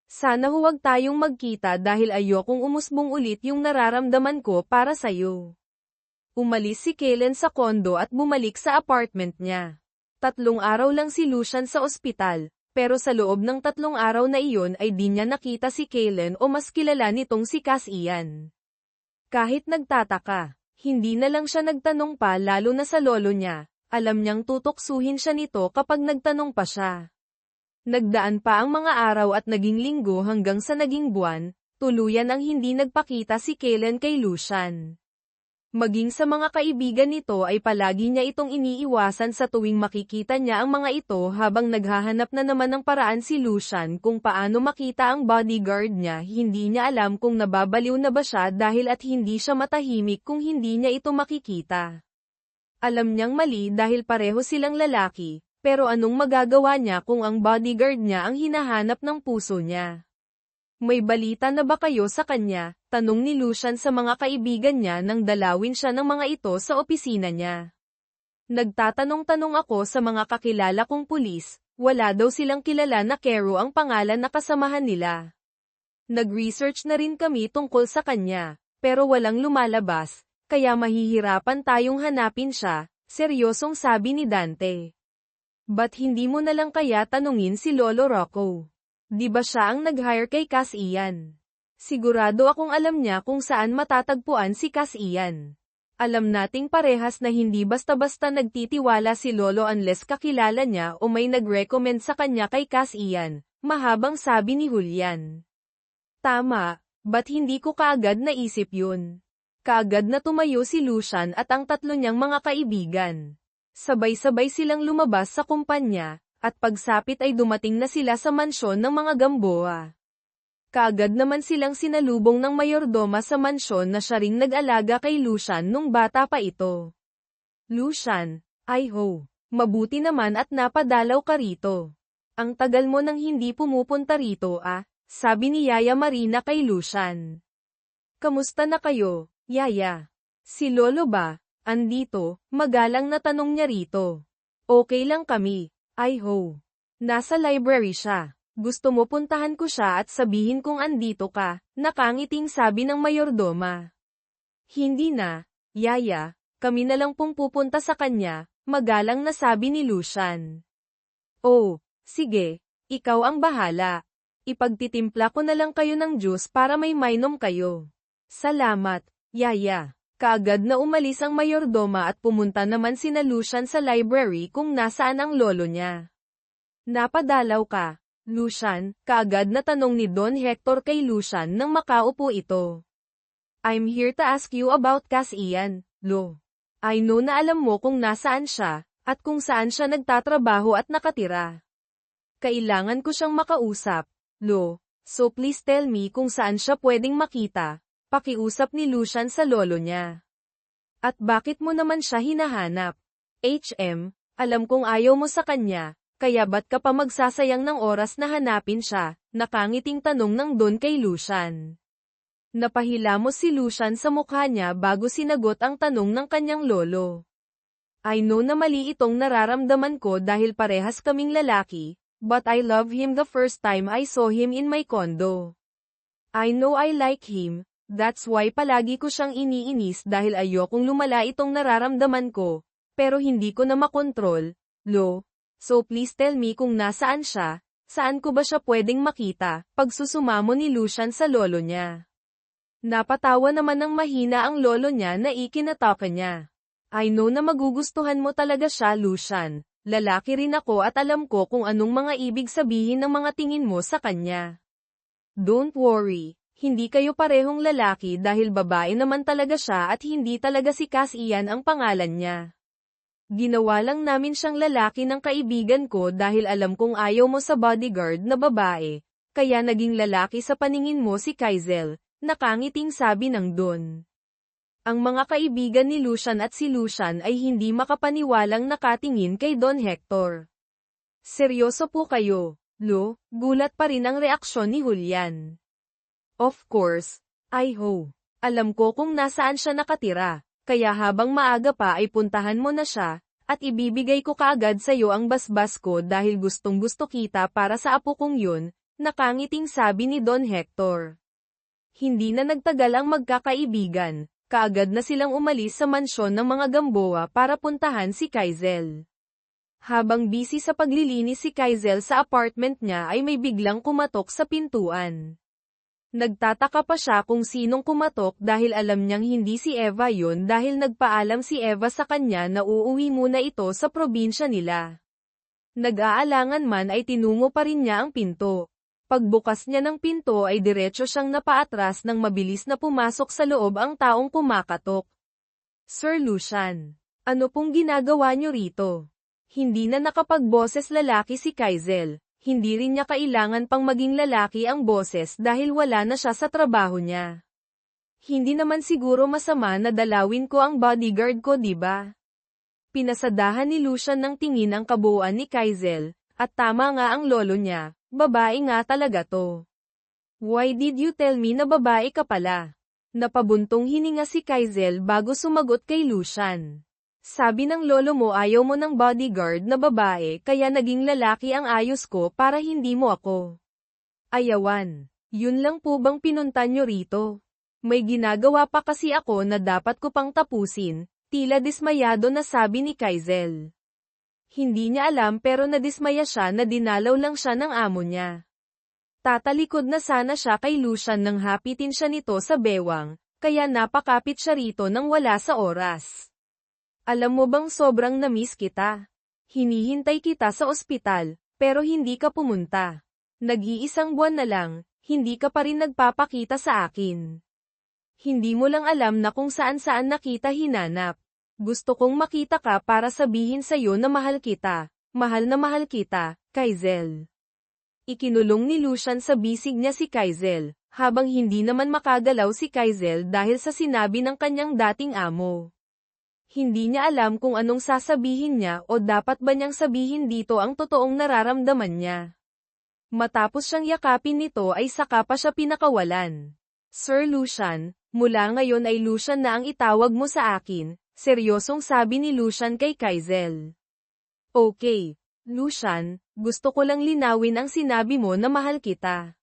Sana huwag tayong magkita dahil ayokong umusbong ulit yung nararamdaman ko para sa'yo. Umalis si Kaylen sa kondo at bumalik sa apartment niya. 3 araw lang si Lucian sa ospital, pero sa loob ng 3 araw na iyon ay di niya nakita si Kaylen o mas kilala nitong si Cass Ian. Kahit nagtataka, hindi na lang siya nagtanong pa lalo na sa lolo niya, alam niyang tutuksuhin siya nito kapag nagtanong pa siya. Nagdaan pa ang mga araw at naging linggo hanggang sa naging buwan, tuluyan ang hindi nagpakita si Kaylen kay Lucian. Maging sa mga kaibigan nito ay palagi niya itong iniiwasan sa tuwing makikita niya ang mga ito habang naghahanap na naman ng paraan si Lucian kung paano makita ang bodyguard niya. Hindi niya alam kung nababaliw na ba siya dahil at hindi siya matahimik kung hindi niya ito makikita. Alam niyang mali dahil pareho silang lalaki, pero anong magagawa niya kung ang bodyguard niya ang hinahanap ng puso niya? May balita na ba kayo sa kanya? Tanong ni Lucian sa mga kaibigan niya nang dalawin siya ng mga ito sa opisina niya. Nagtatanong-tanong ako sa mga kakilala kong pulis, wala daw silang kilala na Kero ang pangalan na kasamahan nila. Nag-research na rin kami tungkol sa kanya, pero walang lumalabas, kaya mahihirapan tayong hanapin siya, seryosong sabi ni Dante. Ba't hindi mo na lang kaya tanungin si Lolo Rocco? Di ba siya ang nag-hire kay Cass Ian? Sigurado akong alam niya kung saan matatagpuan si Cass Ian. Alam nating parehas na hindi basta-basta nagtitiwala si Lolo unless kakilala niya o may nag-recommend sa kanya kay Cass Ian, mahabang sabi ni Julian. Tama, ba't hindi ko kaagad naisip yun? Kaagad na tumayo si Lucian at ang 3 niyang mga kaibigan. Sabay-sabay silang lumabas sa kumpanya, at pagsapit ay dumating na sila sa mansyon ng mga Gamboa. Kaagad naman silang sinalubong ng mayordoma sa mansyon na siya ring nag-alaga kay Lucian nung bata pa ito. Lucian, ay ho, mabuti naman at napadalaw ka rito. Ang tagal mo nang hindi pumupunta rito sabi ni Yaya Marina kay Lucian. Kamusta na kayo, Yaya? Si Lolo ba? Andito, magalang na tanong niya rito. Okay lang kami. Ay ho. Nasa library siya. Gusto mo puntahan ko siya at sabihin kung andito ka, nakangiting sabi ng mayordoma. Hindi na, Yaya, kami na lang pong pupunta sa kanya, magalang na sabi ni Lucian. Oh, sige, ikaw ang bahala. Ipagtitimpla ko na lang kayo ng juice para may mainom kayo. Salamat, Yaya. Kaagad na umalis ang mayordoma at pumunta naman sina Lucian sa library kung nasaan ang lolo niya. Napadalaw ka, Lucian? Kaagad na tanong ni Don Hector kay Lucian nang makaupo ito. I'm here to ask you about Cass Ian, Lo. I know na alam mo kung nasaan siya, at kung saan siya nagtatrabaho at nakatira. Kailangan ko siyang makausap, Lo, so please tell me kung saan siya pwedeng makita. Pakiusap ni Lucian sa lolo niya. At bakit mo naman siya hinahanap? Alam kong ayaw mo sa kanya, kaya ba't ka pa magsasayang ng oras na hanapin siya? Nakangiting tanong ng Don kay Lucian. Napahilamos si Lucian sa mukha niya bago sinagot ang tanong ng kanyang lolo. I know na mali itong nararamdaman ko dahil parehas kaming lalaki, but I love him the first time I saw him in my condo. I know I like him. That's why palagi ko siyang iniinis dahil ayokong lumala itong nararamdaman ko, pero hindi ko na makontrol, Lo. So please tell me kung nasaan siya, saan ko ba siya pwedeng makita, pagsusumamo ni Lucian sa lolo niya. Napatawa naman ng mahina ang lolo niya na ikinataka niya. I know na magugustuhan mo talaga siya, Lucian. Lalaki rin ako at alam ko kung anong mga ibig sabihin ng mga tingin mo sa kanya. Don't worry. Hindi kayo parehong lalaki dahil babae naman talaga siya at hindi talaga si Cass Ian ang pangalan niya. Ginawa lang namin siyang lalaki ng kaibigan ko dahil alam kong ayaw mo sa bodyguard na babae, kaya naging lalaki sa paningin mo si Kaizel, nakangiting sabi ng Don. Ang mga kaibigan ni Lucian at si Lucian ay hindi makapaniwalang nakatingin kay Don Hector. Seryoso po kayo, Lo? Gulat pa rin ang reaksyon ni Julian. Of course, I ho. Alam ko kung nasaan siya nakatira, kaya habang maaga pa ay puntahan mo na siya, at ibibigay ko kaagad sa'yo ang basbas ko dahil gustong-gusto kita para sa apo kong yun, nakangiting sabi ni Don Hector. Hindi na nagtagal ang magkakaibigan, kaagad na silang umalis sa mansyon ng mga Gamboa para puntahan si Kaizel. Habang busy sa paglilinis si Kaizel sa apartment niya ay may biglang kumatok sa pintuan. Nagtataka pa siya kung sinong kumatok dahil alam niyang hindi si Eva yun dahil nagpaalam si Eva sa kanya na uuwi muna ito sa probinsya nila. Nag-aalangan man ay tinungo pa rin niya ang pinto. Pagbukas niya ng pinto ay diretso siyang napaatras nang mabilis na pumasok sa loob ang taong kumakatok. Sir Lucian, ano pong ginagawa niyo rito? Hindi na nakapagboses lalaki si Kaizel, hindi rin niya kailangan pang maging lalaki ang boses dahil wala na siya sa trabaho niya. Hindi naman siguro masama na dalawin ko ang bodyguard ko, diba? Pinasadahan ni Lucian ng tingin ang kabuuan ni Kaizel, at tama nga ang lolo niya, babae nga talaga to. Why did you tell me na babae ka pala? Napabuntong hininga si Kaizel bago sumagot kay Lucian. Sabi ng lolo mo ayaw mo ng bodyguard na babae kaya naging lalaki ang ayos ko para hindi mo ako ayawan. Yun lang po bang pinunta nyo rito? May ginagawa pa kasi ako na dapat ko pang tapusin, tila dismayado na sabi ni Kaizel. Hindi niya alam pero nadismaya siya na dinalaw lang siya ng amo niya. Tatalikod na sana siya kay Lucian nang hapitin siya nito sa bewang, kaya napakapit siya rito nang wala sa oras. Alam mo bang sobrang na-miss kita? Hinihintay kita sa ospital, pero hindi ka pumunta. Nag-iisang buwan na lang, hindi ka pa rin nagpapakita sa akin. Hindi mo lang alam na kung saan-saan na kita hinanap. Gusto kong makita ka para sabihin sa'yo na mahal kita, mahal na mahal kita, Kaizel. Ikinulong ni Lucian sa bisig niya si Kaizel, habang hindi naman makagalaw si Kaizel dahil sa sinabi ng kanyang dating amo. Hindi niya alam kung anong sasabihin niya o dapat ba niyang sabihin dito ang totoong nararamdaman niya. Matapos siyang yakapin nito ay saka pa siya pinakawalan. Sir Lucian, mula ngayon ay Lucian na ang itawag mo sa akin, seryosong sabi ni Lucian kay Kaizel. Okay, Lucian, gusto ko lang linawin ang sinabi mo na mahal kita.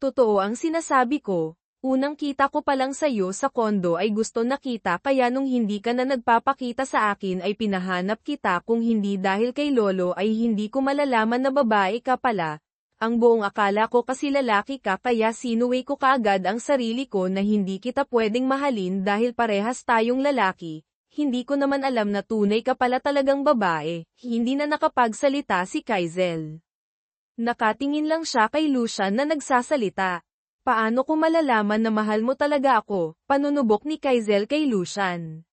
Totoo ang sinasabi ko. Unang kita ko pa lang sa'yo sa kondo ay gusto na kita kaya nung hindi ka na nagpapakita sa akin ay pinahanap kita kung hindi dahil kay lolo ay hindi ko malalaman na babae ka pala. Ang buong akala ko kasi lalaki ka kaya sinuway ko kaagad ang sarili ko na hindi kita pwedeng mahalin dahil parehas tayong lalaki. Hindi ko naman alam na tunay ka pala talagang babae. Hindi na nakapagsalita si Kaizel. Nakatingin lang siya kay Lucian na nagsasalita. Paano ko malalaman na mahal mo talaga ako? Panunubok ni Kaizel kay Lucian.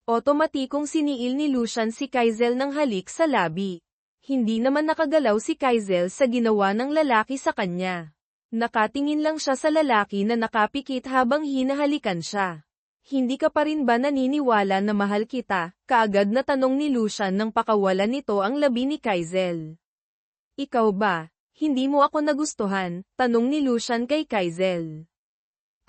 Otomatikong siniil ni Lucian si Kaizel ng halik sa labi. Hindi naman nakagalaw si Kaizel sa ginawa ng lalaki sa kanya. Nakatingin lang siya sa lalaki na nakapikit habang hinahalikan siya. Hindi ka pa rin ba naniniwala na mahal kita? Kaagad na tanong ni Lucian nang pakawalan nito ang labi ni Kaizel. Ikaw ba? Hindi mo ako nagustuhan, tanong ni Lucian kay Kaizel.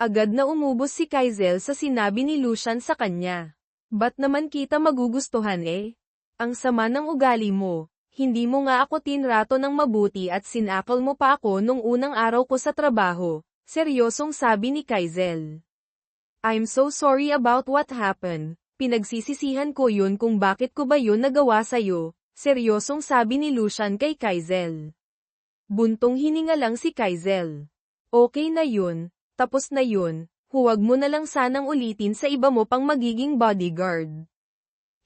Agad na umubos si Kaizel sa sinabi ni Lucian sa kanya. Ba't naman kita magugustuhan eh? Ang sama ng ugali mo, hindi mo nga ako tinrato ng mabuti at sinakal mo pa ako nung unang araw ko sa trabaho, seryosong sabi ni Kaizel. I'm so sorry about what happened, pinagsisisihan ko yun kung bakit ko ba yun nagawa sa'yo, seryosong sabi ni Lucian kay Kaizel. Buntong hininga lang si Kaizel. Okay na yun, tapos na yun, huwag mo na lang sanang ulitin sa iba mo pang magiging bodyguard.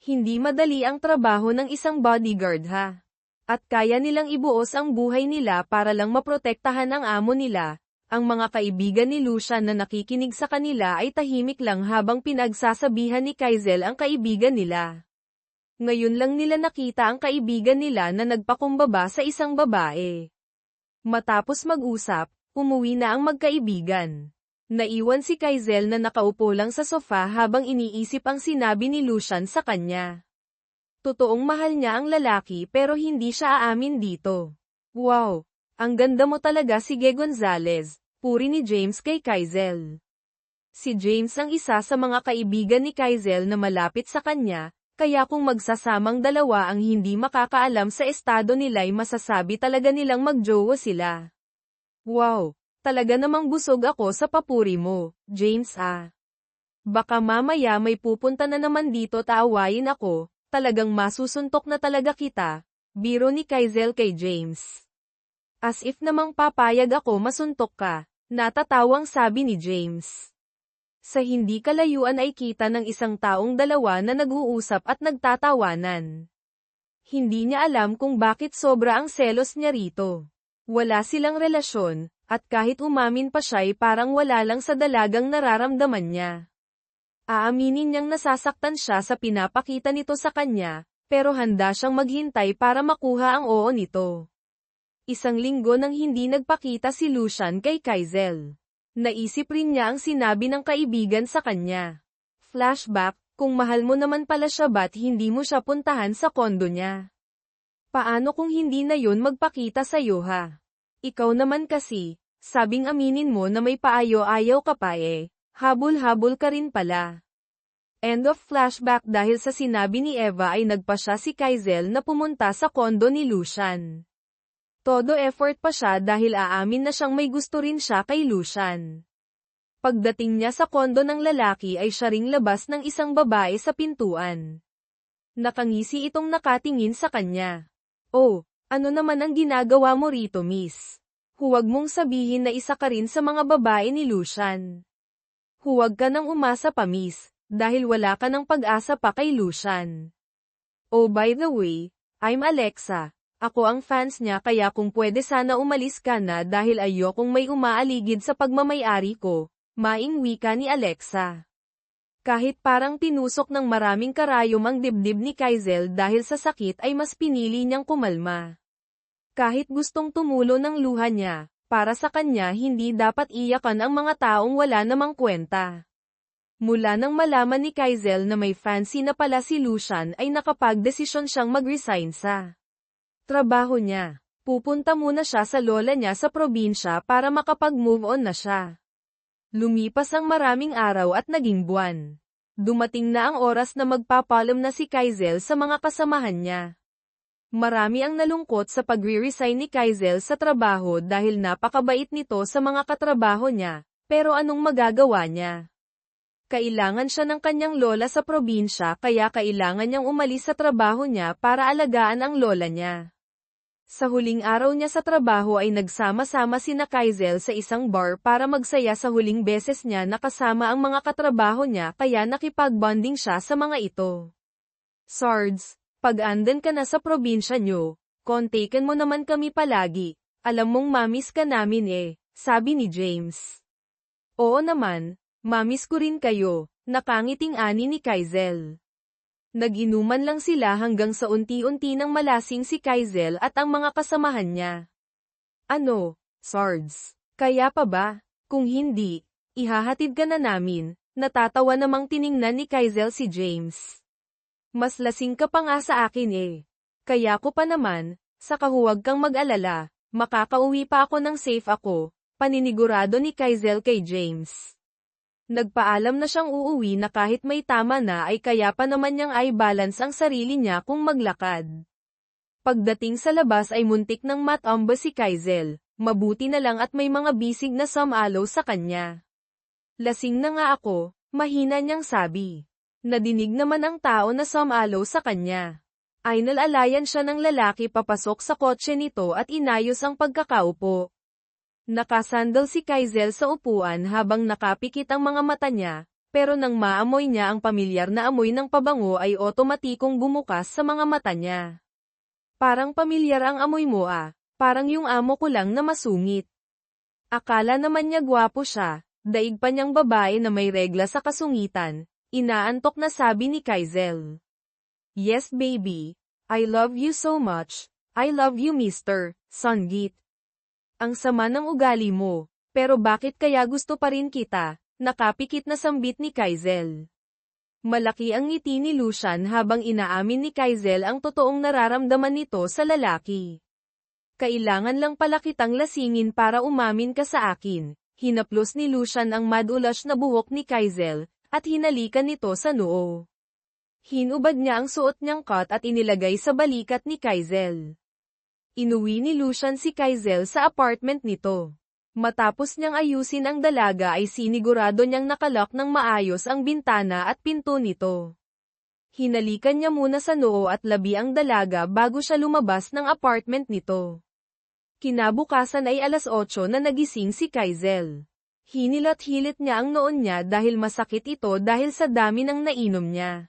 Hindi madali ang trabaho ng isang bodyguard ha. At kaya nilang ibuos ang buhay nila para lang maprotektahan ang amo nila. Ang mga kaibigan ni Lucian na nakikinig sa kanila ay tahimik lang habang pinagsasabihan ni Kaizel ang kaibigan nila. Ngayon lang nila nakita ang kaibigan nila na nagpakumbaba sa isang babae. Matapos mag-usap, umuwi na ang magkaibigan. Naiwan si Kaizel na nakaupo lang sa sofa habang iniisip ang sinabi ni Lucian sa kanya. Totoong mahal niya ang lalaki pero hindi siya aamin dito. Wow! Ang ganda mo talaga sige Gonzales, puri ni James kay Kaizel. Si James ang isa sa mga kaibigan ni Kaizel na malapit sa kanya, kaya kung magsasamang dalawa ang hindi makakaalam sa estado nila'y masasabi talaga nilang magjowa sila. Wow! Talaga namang busog ako sa papuri mo, James ah. Baka mamaya may pupunta na naman dito taawayin ako, Talagang masusuntok na talaga kita, biro ni Kaizel kay James. As if namang papayag ako masuntok ka, natatawang sabi ni James. Sa hindi kalayuan ay kita ng isang taong dalawa na nag-uusap at nagtatawanan. Hindi niya alam kung bakit sobra ang selos niya rito. Wala silang relasyon, at kahit umamin pa siya ay parang wala lang sa dalagang nararamdaman niya. Aaminin niyang nasasaktan siya sa pinapakita nito sa kanya, pero handa siyang maghintay para makuha ang oo nito. Isang linggo nang hindi nagpakita si Lucian kay Kaizel. Naisip rin niya ang sinabi ng kaibigan sa kanya. Flashback, kung mahal mo naman pala siya ba't hindi mo siya puntahan sa kondo niya? Paano kung hindi na yun magpakita sa'yo ha? Ikaw naman kasi, sabing aminin mo na may paayo-ayaw ka pa eh, habol-habol ka rin pala. End of flashback. Dahil sa sinabi ni Eva ay nagpa siya si Kaizel na pumunta sa kondo ni Lucian. Todo effort pa siya dahil aamin na siyang may gusto rin siya kay Lucian. Pagdating niya sa kondo ng lalaki ay siya ring labas ng isang babae sa pintuan. Nakangisi itong nakatingin sa kanya. Oh, ano naman ang ginagawa mo rito miss? Huwag mong sabihin na isa ka rin sa mga babae ni Lucian. Huwag ka nang umasa pa miss, dahil wala ka ng pag-asa pa kay Lucian. Oh by the way, I'm Alexa. Ako ang fans niya kaya kung pwede sana umalis ka na dahil ayokong may umaaligid sa pagmamayari ko, maing wika ni Alexa. Kahit parang tinusok ng maraming karayom ang dibdib ni Kaizel dahil sa sakit ay mas pinili niyang kumalma. Kahit gustong tumulo ng luha niya, para sa kanya hindi dapat iyakan ang mga taong wala namang kwenta. Mula nang malaman ni Kaizel na may fancy na pala si Lucian ay nakapagdesisyon siyang mag-resign sa trabaho niya. Pupunta muna siya sa lola niya sa probinsya para makapag-move on na siya. Lumipas ang maraming araw at naging buwan. Dumating na ang oras na magpapalam na si Kaizel sa mga kasamahan niya. Marami ang nalungkot sa pagre-resign ni Kaizel sa trabaho dahil napakabait nito sa mga katrabaho niya, pero anong magagawa niya? Kailangan siya ng kanyang lola sa probinsya kaya kailangan niyang umalis sa trabaho niya para alagaan ang lola niya. Sa huling araw niya sa trabaho ay nagsama-sama sina Kaizel sa isang bar para magsaya sa huling beses niya nakasama ang mga katrabaho niya kaya nakipag-bonding siya sa mga ito. Sards, pag andan ka na sa probinsya nyo, kontaken mo naman kami palagi, alam mong mamis ka namin eh, sabi ni James. Oo naman, mamis ko rin kayo, nakangiting ani ni Kaizel. Nag-inuman lang sila hanggang sa unti-unti nang malasing si Kaizel at ang mga kasamahan niya. Ano, Sards? Kaya pa ba? Kung hindi, ihahatid ka na namin, natatawa namang tiningnan ni Kaizel si James. Mas lasing ka pa nga sa akin eh. Kaya ko pa naman, saka huwag kang mag-alala, makakauwi pa ako ng safe ako, paninigurado ni Kaizel kay James. Nagpaalam na siyang uuwi na kahit may tama na ay kaya pa naman niyang i-balance ang sarili niya kung maglakad. Pagdating sa labas ay muntik ng matamba si Kaizel, mabuti na lang at may mga bisig na sumalaw sa kanya. Lasing na nga ako, mahina niyang sabi. Nadinig naman ang tao na sumalaw sa kanya. Ay nalalayan siya ng lalaki papasok sa kotse nito at inayos ang pagkakaupo. Nakasandal si Kaizel sa upuan habang nakapikit ang mga mata niya, pero nang maamoy niya ang pamilyar na amoy ng pabango ay otomatikong bumukas sa mga mata niya. Parang pamilyar ang amoy mo ah, parang yung amo ko lang na masungit. Akala naman niya gwapo siya, daig pa niyang babae na may regla sa kasungitan, inaantok na sabi ni Kaizel. Yes baby, I love you so much, I love you Mr. Sungit. Ang sama ng ugali mo, pero bakit kaya gusto pa rin kita, nakapikit na sambit ni Kaizel. Malaki ang ngiti ni Lucian habang inaamin ni Kaizel ang totoong nararamdaman nito sa lalaki. Kailangan lang pala kitang lasingin para umamin ka sa akin, hinaplos ni Lucian ang madulash na buhok ni Kaizel, at hinalikan nito sa noo. Hinubad niya ang suot niyang cut at inilagay sa balikat ni Kaizel. Inuwi ni Lucian si Kaizel sa apartment nito. Matapos niyang ayusin ang dalaga ay sinigurado niyang nakalock ng maayos ang bintana at pinto nito. Hinalikan niya muna sa noo at labi ang dalaga bago siya lumabas ng apartment nito. Kinabukasan ay 8:00 na nagising si Kaizel. Hinilat-hilit niya ang noon niya dahil masakit ito dahil sa dami ng nainom niya.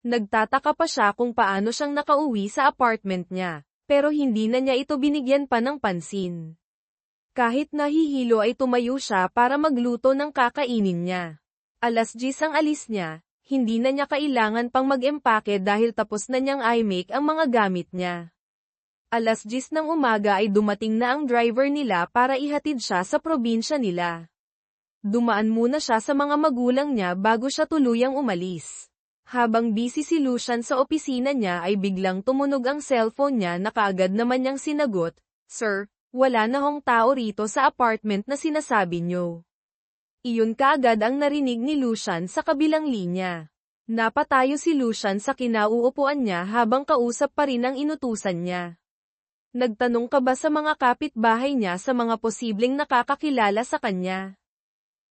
Nagtataka pa siya kung paano siyang nakauwi sa apartment niya, pero hindi na niya ito binigyan pa ng pansin. Kahit nahihilo ay tumayo siya para magluto ng kakainin niya. 10:00 ang alis niya, hindi na niya kailangan pang mag-empake dahil tapos na niyang i-make ang mga gamit niya. 10:00 ng umaga ay dumating na ang driver nila para ihatid siya sa probinsya nila. Dumaan muna siya sa mga magulang niya bago siya tuluyang umalis. Habang busy si Lucian sa opisina niya ay biglang tumunog ang cellphone niya na kaagad naman niyang sinagot, "Sir, wala na hong tao rito sa apartment na sinasabi niyo." Iyon kaagad ang narinig ni Lucian sa kabilang linya. Napatayo si Lucian sa kinauupuan niya habang kausap pa rin ang inutusan niya. Nagtanong ka ba sa mga kapitbahay niya sa mga posibleng nakakakilala sa kanya?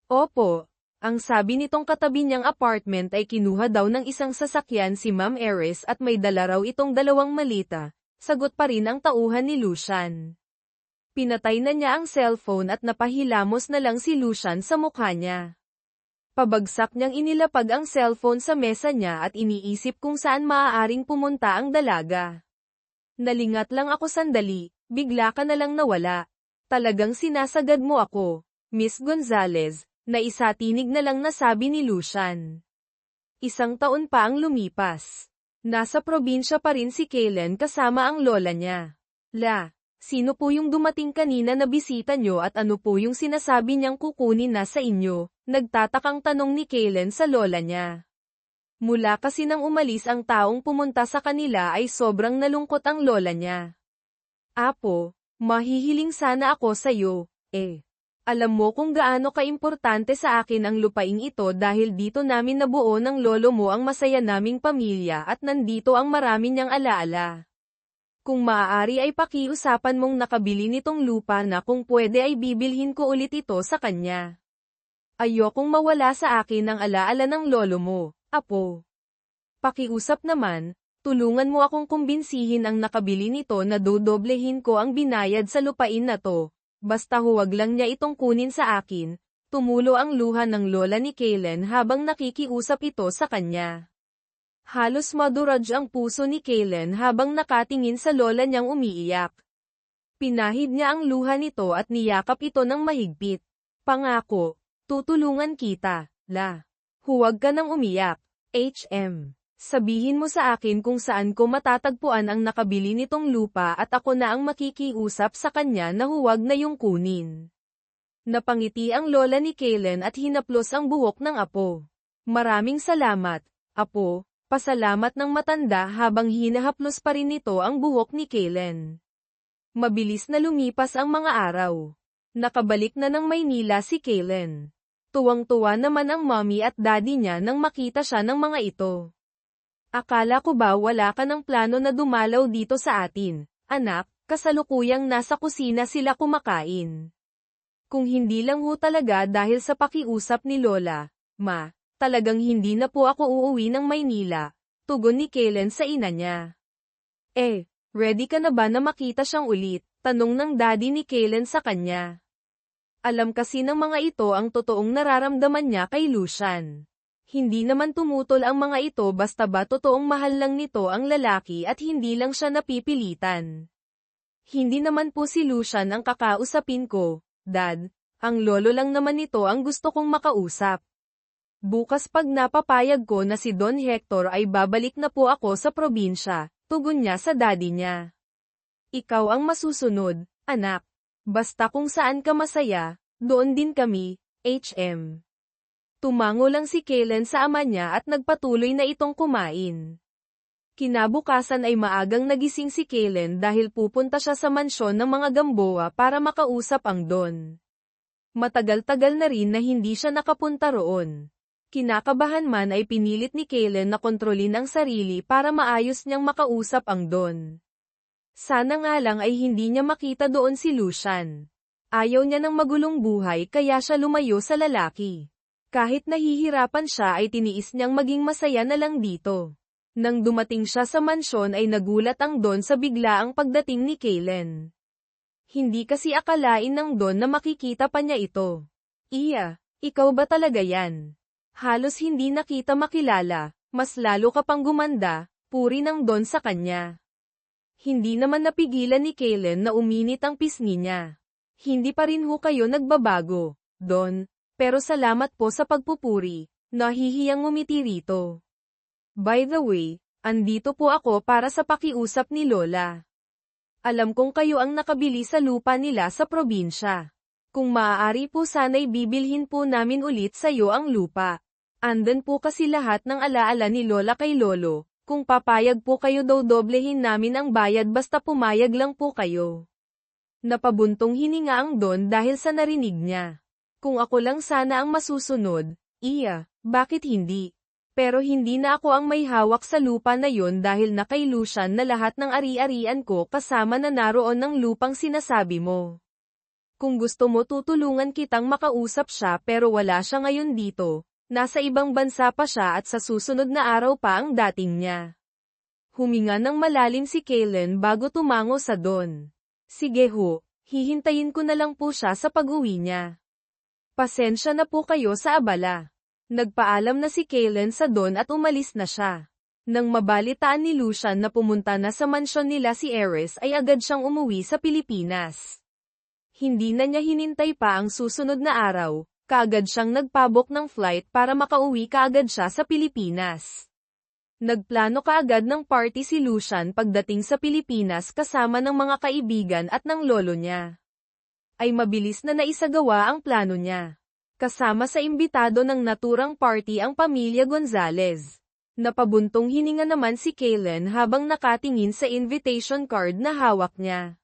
Opo. Ang sabi nitong katabi niyang apartment ay kinuha daw ng isang sasakyan si Ma'am Eris at may dala raw itong 2 malita, sagot pa rin ang tauhan ni Lucian. Pinatay na niya ang cellphone at napahilamos na lang si Lucian sa mukha niya. Pabagsak niyang inilapag ang cellphone sa mesa niya at iniisip kung saan maaaring pumunta ang dalaga. Nalingat lang ako sandali, bigla ka na lang nawala. Talagang sinasagad mo ako, Miss Gonzalez, na isatinig na lang nasabi ni Lucian. 1 taon pa ang lumipas. Nasa probinsya pa rin si Kaylen kasama ang lola niya. Sino po yung dumating kanina na bisita nyo at ano po yung sinasabi niyang kukunin na sa inyo? Nagtatakang tanong ni Kaylen sa lola niya. Mula kasi nang umalis ang taong pumunta sa kanila ay sobrang nalungkot ang lola niya. Apo, mahihiling sana ako sa'yo, Alam mo kung gaano kaimportante sa akin ang lupaing ito dahil dito namin nabuo ng lolo mo ang masaya naming pamilya at nandito ang marami niyang alaala. Kung maaari ay pakiusapan mong nakabili nitong lupa na kung pwede ay bibilhin ko ulit ito sa kanya. Ayokong mawala sa akin ang alaala ng lolo mo, apo. Pakiusap naman, tulungan mo akong kumbinsihin ang nakabili nito na dodoblehin ko ang binayad sa lupain na to, basta huwag lang niya itong kunin sa akin. Tumulo ang luha ng lola ni Kaylen habang nakikiusap ito sa kanya. Halos maduraj ang puso ni Kaylen habang nakatingin sa lola niyang umiiyak. Pinahid niya ang luha nito at niyakap ito ng mahigpit. Pangako, tutulungan kita, Huwag ka nang umiyak, HM. Sabihin mo sa akin kung saan ko matatagpuan ang nakabili nitong lupa at ako na ang makikiusap sa kanya na huwag na yung kunin. Napangiti ang lola ni Kaylen at hinaplos ang buhok ng apo. Maraming salamat, apo. Pasalamat ng matanda habang hinahaplos pa rin nito ang buhok ni Kaylen. Mabilis na lumipas ang mga araw. Nakabalik na ng Maynila si Kaylen. Tuwang-tuwa naman ang mommy at daddy niya nang makita siya ng mga ito. Akala ko ba wala ka ng plano na dumalaw dito sa atin, anak, kasalukuyang nasa kusina sila kumakain. Kung hindi lang ho talaga dahil sa pakiusap ni Lola, Ma. Talagang hindi na po ako uuwi ng Maynila, tugon ni Kaylen sa ina niya. Ready ka na ba na makita siyang ulit? Tanong ng daddy ni Kaylen sa kanya. Alam kasi ng mga ito ang totoong nararamdaman niya kay Lucian. Hindi naman tumutol ang mga ito basta ba totoong mahal lang nito ang lalaki at hindi lang siya napipilitan. Hindi naman po si Lucian ang kakausapin ko, Dad, ang lolo lang naman ito ang gusto kong makausap. Bukas pag napapayag ko na si Don Hector ay babalik na po ako sa probinsya, tugon niya sa daddy niya. Ikaw ang masusunod, anak. Basta kung saan ka masaya, doon din kami, HM. Tumango lang si Kaylen sa ama niya at nagpatuloy na itong kumain. Kinabukasan ay maagang nagising si Kaylen dahil pupunta siya sa mansyon ng mga Gamboa para makausap ang Don. Matagal-tagal na rin na hindi siya nakapunta roon. Kinakabahan man ay pinilit ni Kaylen na kontrolin ang sarili para maayos niyang makausap ang Don. Sana nga lang ay hindi niya makita doon si Lucian. Ayaw niya ng magulong buhay kaya siya lumayo sa lalaki. Kahit nahihirapan siya ay tiniis niyang maging masaya na lang dito. Nang dumating siya sa mansyon ay nagulat ang Don sa biglaang pagdating ni Kaylen. Hindi kasi akalain ng Don na makikita pa niya ito. Iya, ikaw ba talaga yan? Halos hindi nakita makilala, mas lalo ka pang gumanda, puri ng Don sa kanya. Hindi naman napigilan ni Kaylen na uminit ang pisngi niya. Hindi pa rin ho kayo nagbabago, Don, pero salamat po sa pagpupuri, nahihiyang ngumiti rito. By the way, andito po ako para sa pakiusap ni Lola. Alam kong kayo ang nakabili sa lupa nila sa probinsya. Kung maaari po sana'y bibilhin po namin ulit sa iyo ang lupa. Andan po kasi lahat ng alaala ni Lola kay Lolo, kung papayag po kayo daw doblehin namin ang bayad basta pumayag lang po kayo. Napabuntong hininga ang Don dahil sa narinig niya. Kung ako lang sana ang masusunod, iya, bakit hindi? Pero hindi na ako ang may hawak sa lupa na yon dahil na kay Lucian na lahat ng ari-arian ko kasama na naroon ng lupang sinasabi mo. Kung gusto mo tutulungan kitang makausap siya pero wala siya ngayon dito, nasa ibang bansa pa siya at sa susunod na araw pa ang dating niya. Huminga ng malalim si Kaylen bago tumango sa Don. Sige ho, hihintayin ko na lang po siya sa pag-uwi niya. Pasensya na po kayo sa abala. Nagpaalam na si Kaylen sa Don at umalis na siya. Nang mabalitaan ni Lucian na pumunta na sa mansyon nila si Ares ay agad siyang umuwi sa Pilipinas. Hindi na niya hinintay pa ang susunod na araw, kaagad siyang nagpabook ng flight para makauwi kaagad siya sa Pilipinas. Nagplano kaagad ng party si Lucian pagdating sa Pilipinas kasama ng mga kaibigan at ng lolo niya. Ay mabilis na naisagawa ang plano niya. Kasama sa imbitado ng naturang party ang pamilya Gonzalez. Napabuntong hininga naman si Kaylen habang nakatingin sa invitation card na hawak niya.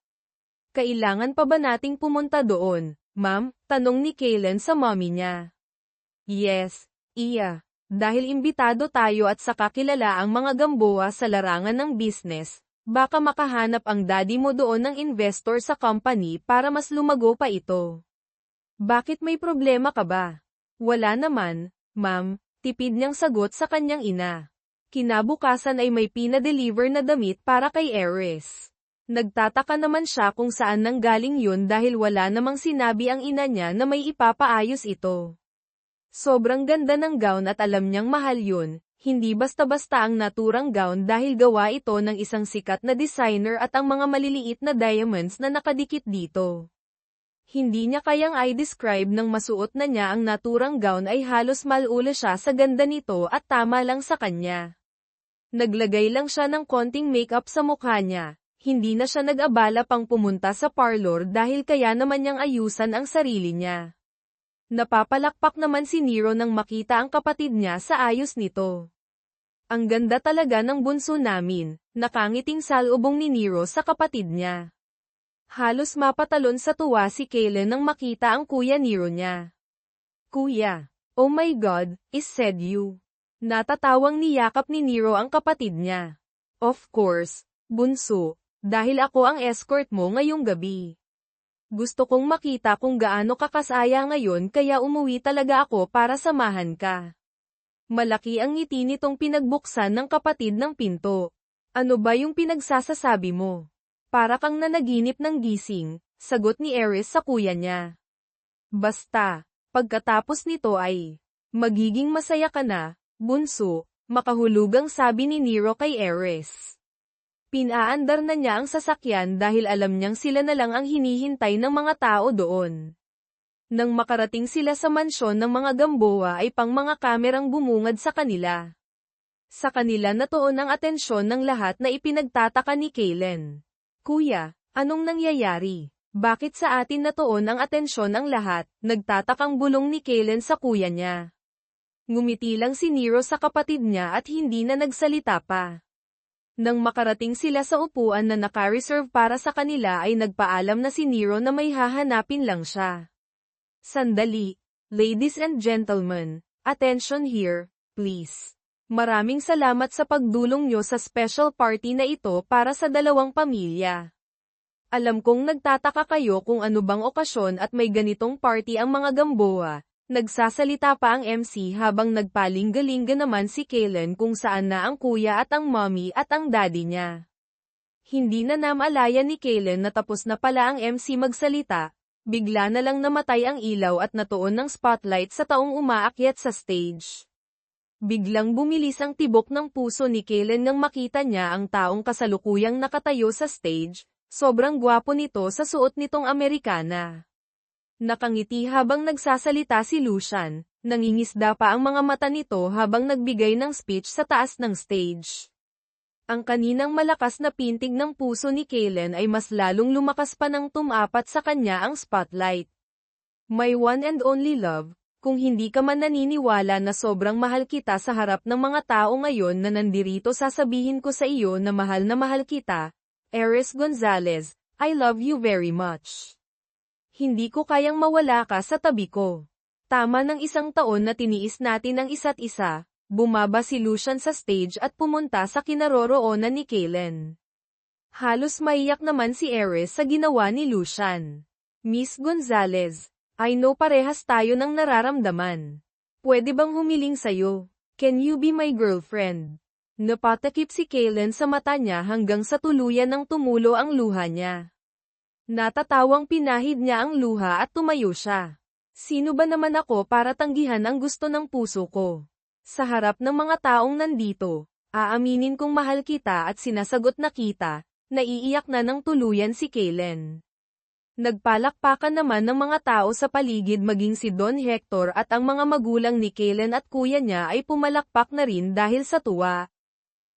Kailangan pa ba nating pumunta doon, ma'am? Tanong ni Kaylen sa mommy niya. Yes, iya. Dahil imbitado tayo at saka kilala ang mga Gamboa sa larangan ng business, baka makahanap ang daddy mo doon ng investor sa company para mas lumago pa ito. Bakit may problema ka ba? Wala naman, ma'am, tipid niyang sagot sa kanyang ina. Kinabukasan ay may pinadeliver na damit para kay Ares. Nagtataka naman siya kung saan nanggaling yun dahil wala namang sinabi ang ina niya na may ipapaayos ito. Sobrang ganda ng gown at alam niyang mahal yun, hindi basta-basta ang naturang gown dahil gawa ito ng isang sikat na designer at ang mga maliliit na diamonds na nakadikit dito. Hindi niya kayang i-describe ng masuot na niya ang naturang gown ay halos malula siya sa ganda nito at tama lang sa kanya. Naglagay lang siya ng konting makeup sa mukha niya, hindi na siya nag-abala pang pumunta sa parlor dahil kaya naman niyang ayusan ang sarili niya. Napapalakpak naman si Nero nang makita ang kapatid niya sa ayos nito. Ang ganda talaga ng bunso namin, nakangiting salubong ni Nero sa kapatid niya. Halos mapatalon sa tuwa si Kaylen nang makita ang kuya Nero niya. Kuya, oh my God, is said you. Natatawang niyakap ni Nero ang kapatid niya. Of course, bunso, dahil ako ang escort mo ngayong gabi. Gusto kong makita kung gaano kakasaya ngayon kaya umuwi talaga ako para samahan ka. Malaki ang ngiti nitong pinagbuksan ng kapatid ng pinto. Ano ba yung pinagsasasabi mo? Para kang nanaginip ng gising, sagot ni Ares sa kuya niya. Basta, pagkatapos nito ay, magiging masaya ka na, bunso, makahulugang sabi ni Nero kay Ares. Pinaandar na niya ang sasakyan dahil alam niyang sila na lang ang hinihintay ng mga tao doon. Nang makarating sila sa mansyon ng mga Gamboa ay pang mga kamerang bumungad sa kanila. Sa kanila natuon ang atensyon ng lahat na ipinagtataka ni Kaylen. Kuya, anong nangyayari? Bakit sa atin natuon ang atensyon ang lahat? Nagtatakang bulong ni Kaylen sa kuya niya. Ngumiti lang si Nero sa kapatid niya at hindi na nagsalita pa. Nang makarating sila sa upuan na naka-reserve para sa kanila ay nagpaalam na si Nero na may hahanapin lang siya. Sandali, ladies and gentlemen, attention here, please. Maraming salamat sa pagdulong nyo sa special party na ito para sa dalawang pamilya. Alam kong nagtataka kayo kung ano bang okasyon at may ganitong party ang mga Gamboa, Nagsasalita pa ang MC habang nagpalingga-lingga naman si Kaylen kung saan na ang kuya at ang mommy at ang daddy niya. Hindi na namalaya ni Kaylen na tapos na pala ang MC magsalita, bigla na lang namatay ang ilaw at natuon ng spotlight sa taong umaakyat sa stage. Biglang bumilis ang tibok ng puso ni Kaylen nang makita niya ang taong kasalukuyang nakatayo sa stage, sobrang gwapo nito sa suot nitong Amerikana. Nakangiti habang nagsasalita si Lucian, nangingisda pa ang mga mata nito habang nagbigay ng speech sa taas ng stage. Ang kaninang malakas na pintig ng puso ni Kaylen ay mas lalong lumakas pa nang tumapat sa kanya ang spotlight. My one and only love, kung hindi ka man naniniwala na sobrang mahal kita sa harap ng mga tao ngayon na nandirito sasabihin ko sa iyo na mahal kita, Ares Gonzalez, I love you very much. Hindi ko kayang mawala ka sa tabi ko. Tama ng 1 taon na tiniis natin ang isa't isa, bumaba si Lucian sa stage at pumunta sa kinaroroonan ni Kaylen. Halos maiyak naman si Ares sa ginawa ni Lucian. Miss Gonzalez, I know parehas tayo ng nararamdaman. Pwede bang humiling sayo? Can you be my girlfriend? Napatakip si Kaylen sa mata niya hanggang sa tuluyan ng tumulo ang luha niya. Natatawang pinahid niya ang luha at tumayo siya. Sino ba naman ako para tanggihan ang gusto ng puso ko? Sa harap ng mga taong nandito, aaminin kong mahal kita at sinasagot na kita, naiiyak na ng tuluyan si Kaylen. Nagpalakpakan naman ng mga tao sa paligid maging si Don Hector at ang mga magulang ni Kaylen at kuya niya ay pumalakpak na rin dahil sa tuwa.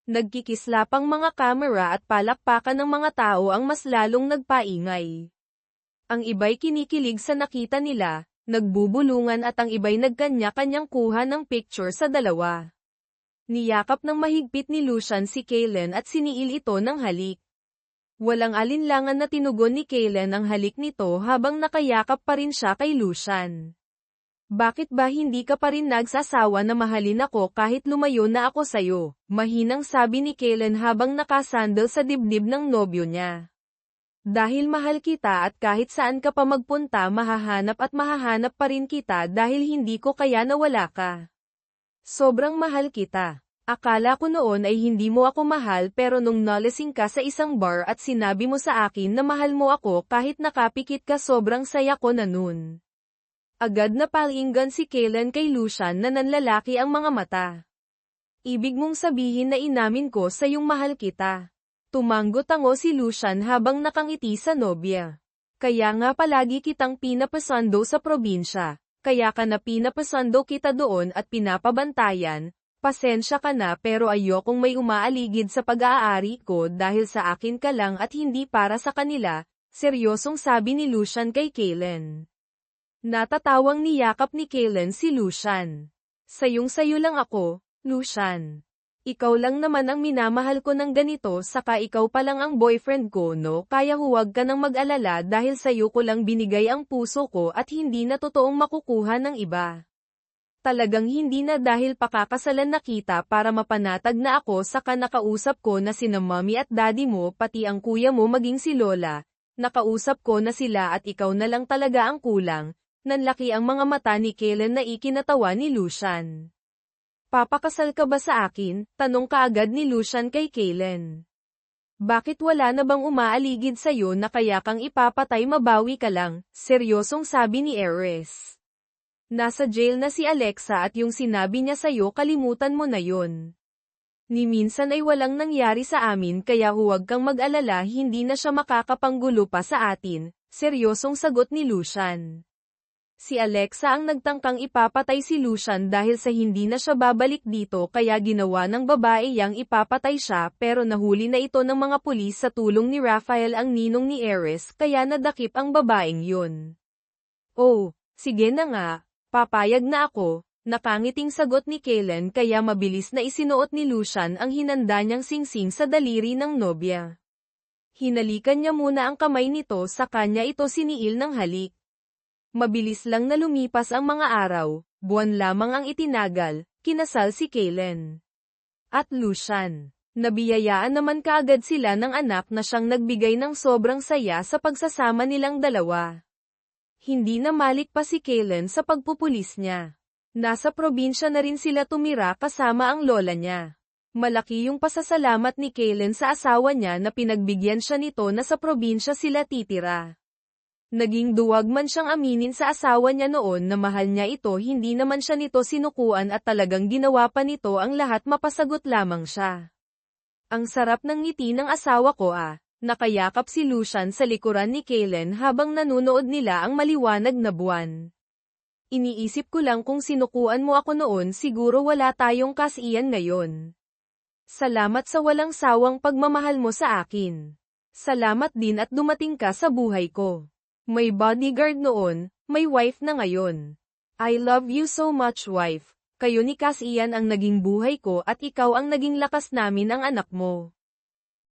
Nagkikislapang mga kamera at palakpakan ng mga tao ang mas lalong nagpaingay. Ang iba'y kinikilig sa nakita nila, nagbubulungan at ang iba'y nagkanya-kanyang kuha ng picture sa dalawa. Niyakap ng mahigpit ni Lucian si Kaylen at siniil ito ng halik. Walang alinlangan na tinugon ni Kaylen ang halik nito habang nakayakap pa rin siya kay Lucian. Bakit ba hindi ka pa rin nagsasawa na mahalin ako kahit lumayo na ako sayo? Mahinang sabi ni Kaylen habang nakasandal sa dibdib ng nobyo niya. Dahil mahal kita at kahit saan ka pa magpunta mahahanap pa rin kita dahil hindi ko kaya nawala ka. Sobrang mahal kita. Akala ko noon ay hindi mo ako mahal pero nung nalasing ka sa isang bar at sinabi mo sa akin na mahal mo ako kahit nakapikit ka sobrang saya ko na nun. Agad na palinggan si Kaylen kay Lucian na nanlalaki ang mga mata. Ibig mong sabihin na inamin ko sa yung mahal kita. Tumanggo-tango si Lucian habang nakangiti sa nobya. Kaya nga palagi kitang pinapasando sa probinsya, kaya ka na pinapasando kita doon at pinapabantayan, pasensya ka na pero ayokong may umaaligid sa pag-aari ko dahil sa akin ka lang at hindi para sa kanila, seryosong sabi ni Lucian kay Kaylen. Natatawang niyakap ni Kaylen si Lucian. Sayong-sayo lang ako, Lucian. Ikaw lang naman ang minamahal ko ng ganito saka ikaw pa lang ang boyfriend ko no kaya huwag ka nang mag-alala dahil sayo ko lang binigay ang puso ko at hindi na totoong makukuha ng iba. Talagang hindi na dahil pakakasalan na kita para mapanatag na ako saka nakausap ko na sina mommy at daddy mo pati ang kuya mo maging si Lola, nakausap ko na sila at ikaw na lang talaga ang kulang. Nanlaki ang mga mata ni Kaylen na ikinatawa ni Lucian. Papakasal ka ba sa akin? Tanong kaagad ni Lucian kay Kaylen. Bakit wala na bang umaaligid sa'yo na kaya kang ipapatay mabawi ka lang? Seryosong sabi ni Ares. Nasa jail na si Alexa at yung sinabi niya sa'yo kalimutan mo na yun. Ni minsan ay walang nangyari sa amin kaya huwag kang mag-alala hindi na siya makakapanggulo pa sa atin, seryosong sagot ni Lucian. Si Alexa ang nagtangkang ipapatay si Lucian dahil sa hindi na siya babalik dito kaya ginawa ng babae yang ipapatay siya pero nahuli na ito ng mga pulis sa tulong ni Rafael ang ninong ni Ares kaya nadakip ang babaeng yun. Oh, sige na nga, papayag na ako, nakangiting sagot ni Kaylen kaya mabilis na isinuot ni Lucian ang hinanda niyang singsing sa daliri ng nobya. Hinalikan niya muna ang kamay nito sa kanya ito siniil ng halik. Mabilis lang na lumipas ang mga araw, buwan lamang ang itinagal, kinasal si Kaylen. At Lucian. Nabiyayaan naman kaagad sila ng anak na siyang nagbigay ng sobrang saya sa pagsasama nilang dalawa. Hindi na malik pa si Kaylen sa pagpupulis niya. Nasa probinsya na rin sila tumira kasama ang lola niya. Malaki yung pasasalamat ni Kaylen sa asawa niya na pinagbigyan siya nito na sa probinsya sila titira. Naging duwag man siyang aminin sa asawa niya noon na mahal niya ito, hindi naman siya nito sinukuan at talagang ginawa pa nito ang lahat mapasagot lamang siya. Ang sarap ng ngiti ng asawa ko nakayakap si Lucian sa likuran ni Kaylen habang nanunood nila ang maliwanag na buwan. Iniisip ko lang kung sinukuan mo ako noon, siguro wala tayong kasiyan ngayon. Salamat sa walang sawang pagmamahal mo sa akin. Salamat din at dumating ka sa buhay ko. May bodyguard noon, may wife na ngayon. I love you so much, wife. Kayo ni Cassian ang naging buhay ko at ikaw ang naging lakas namin ang anak mo.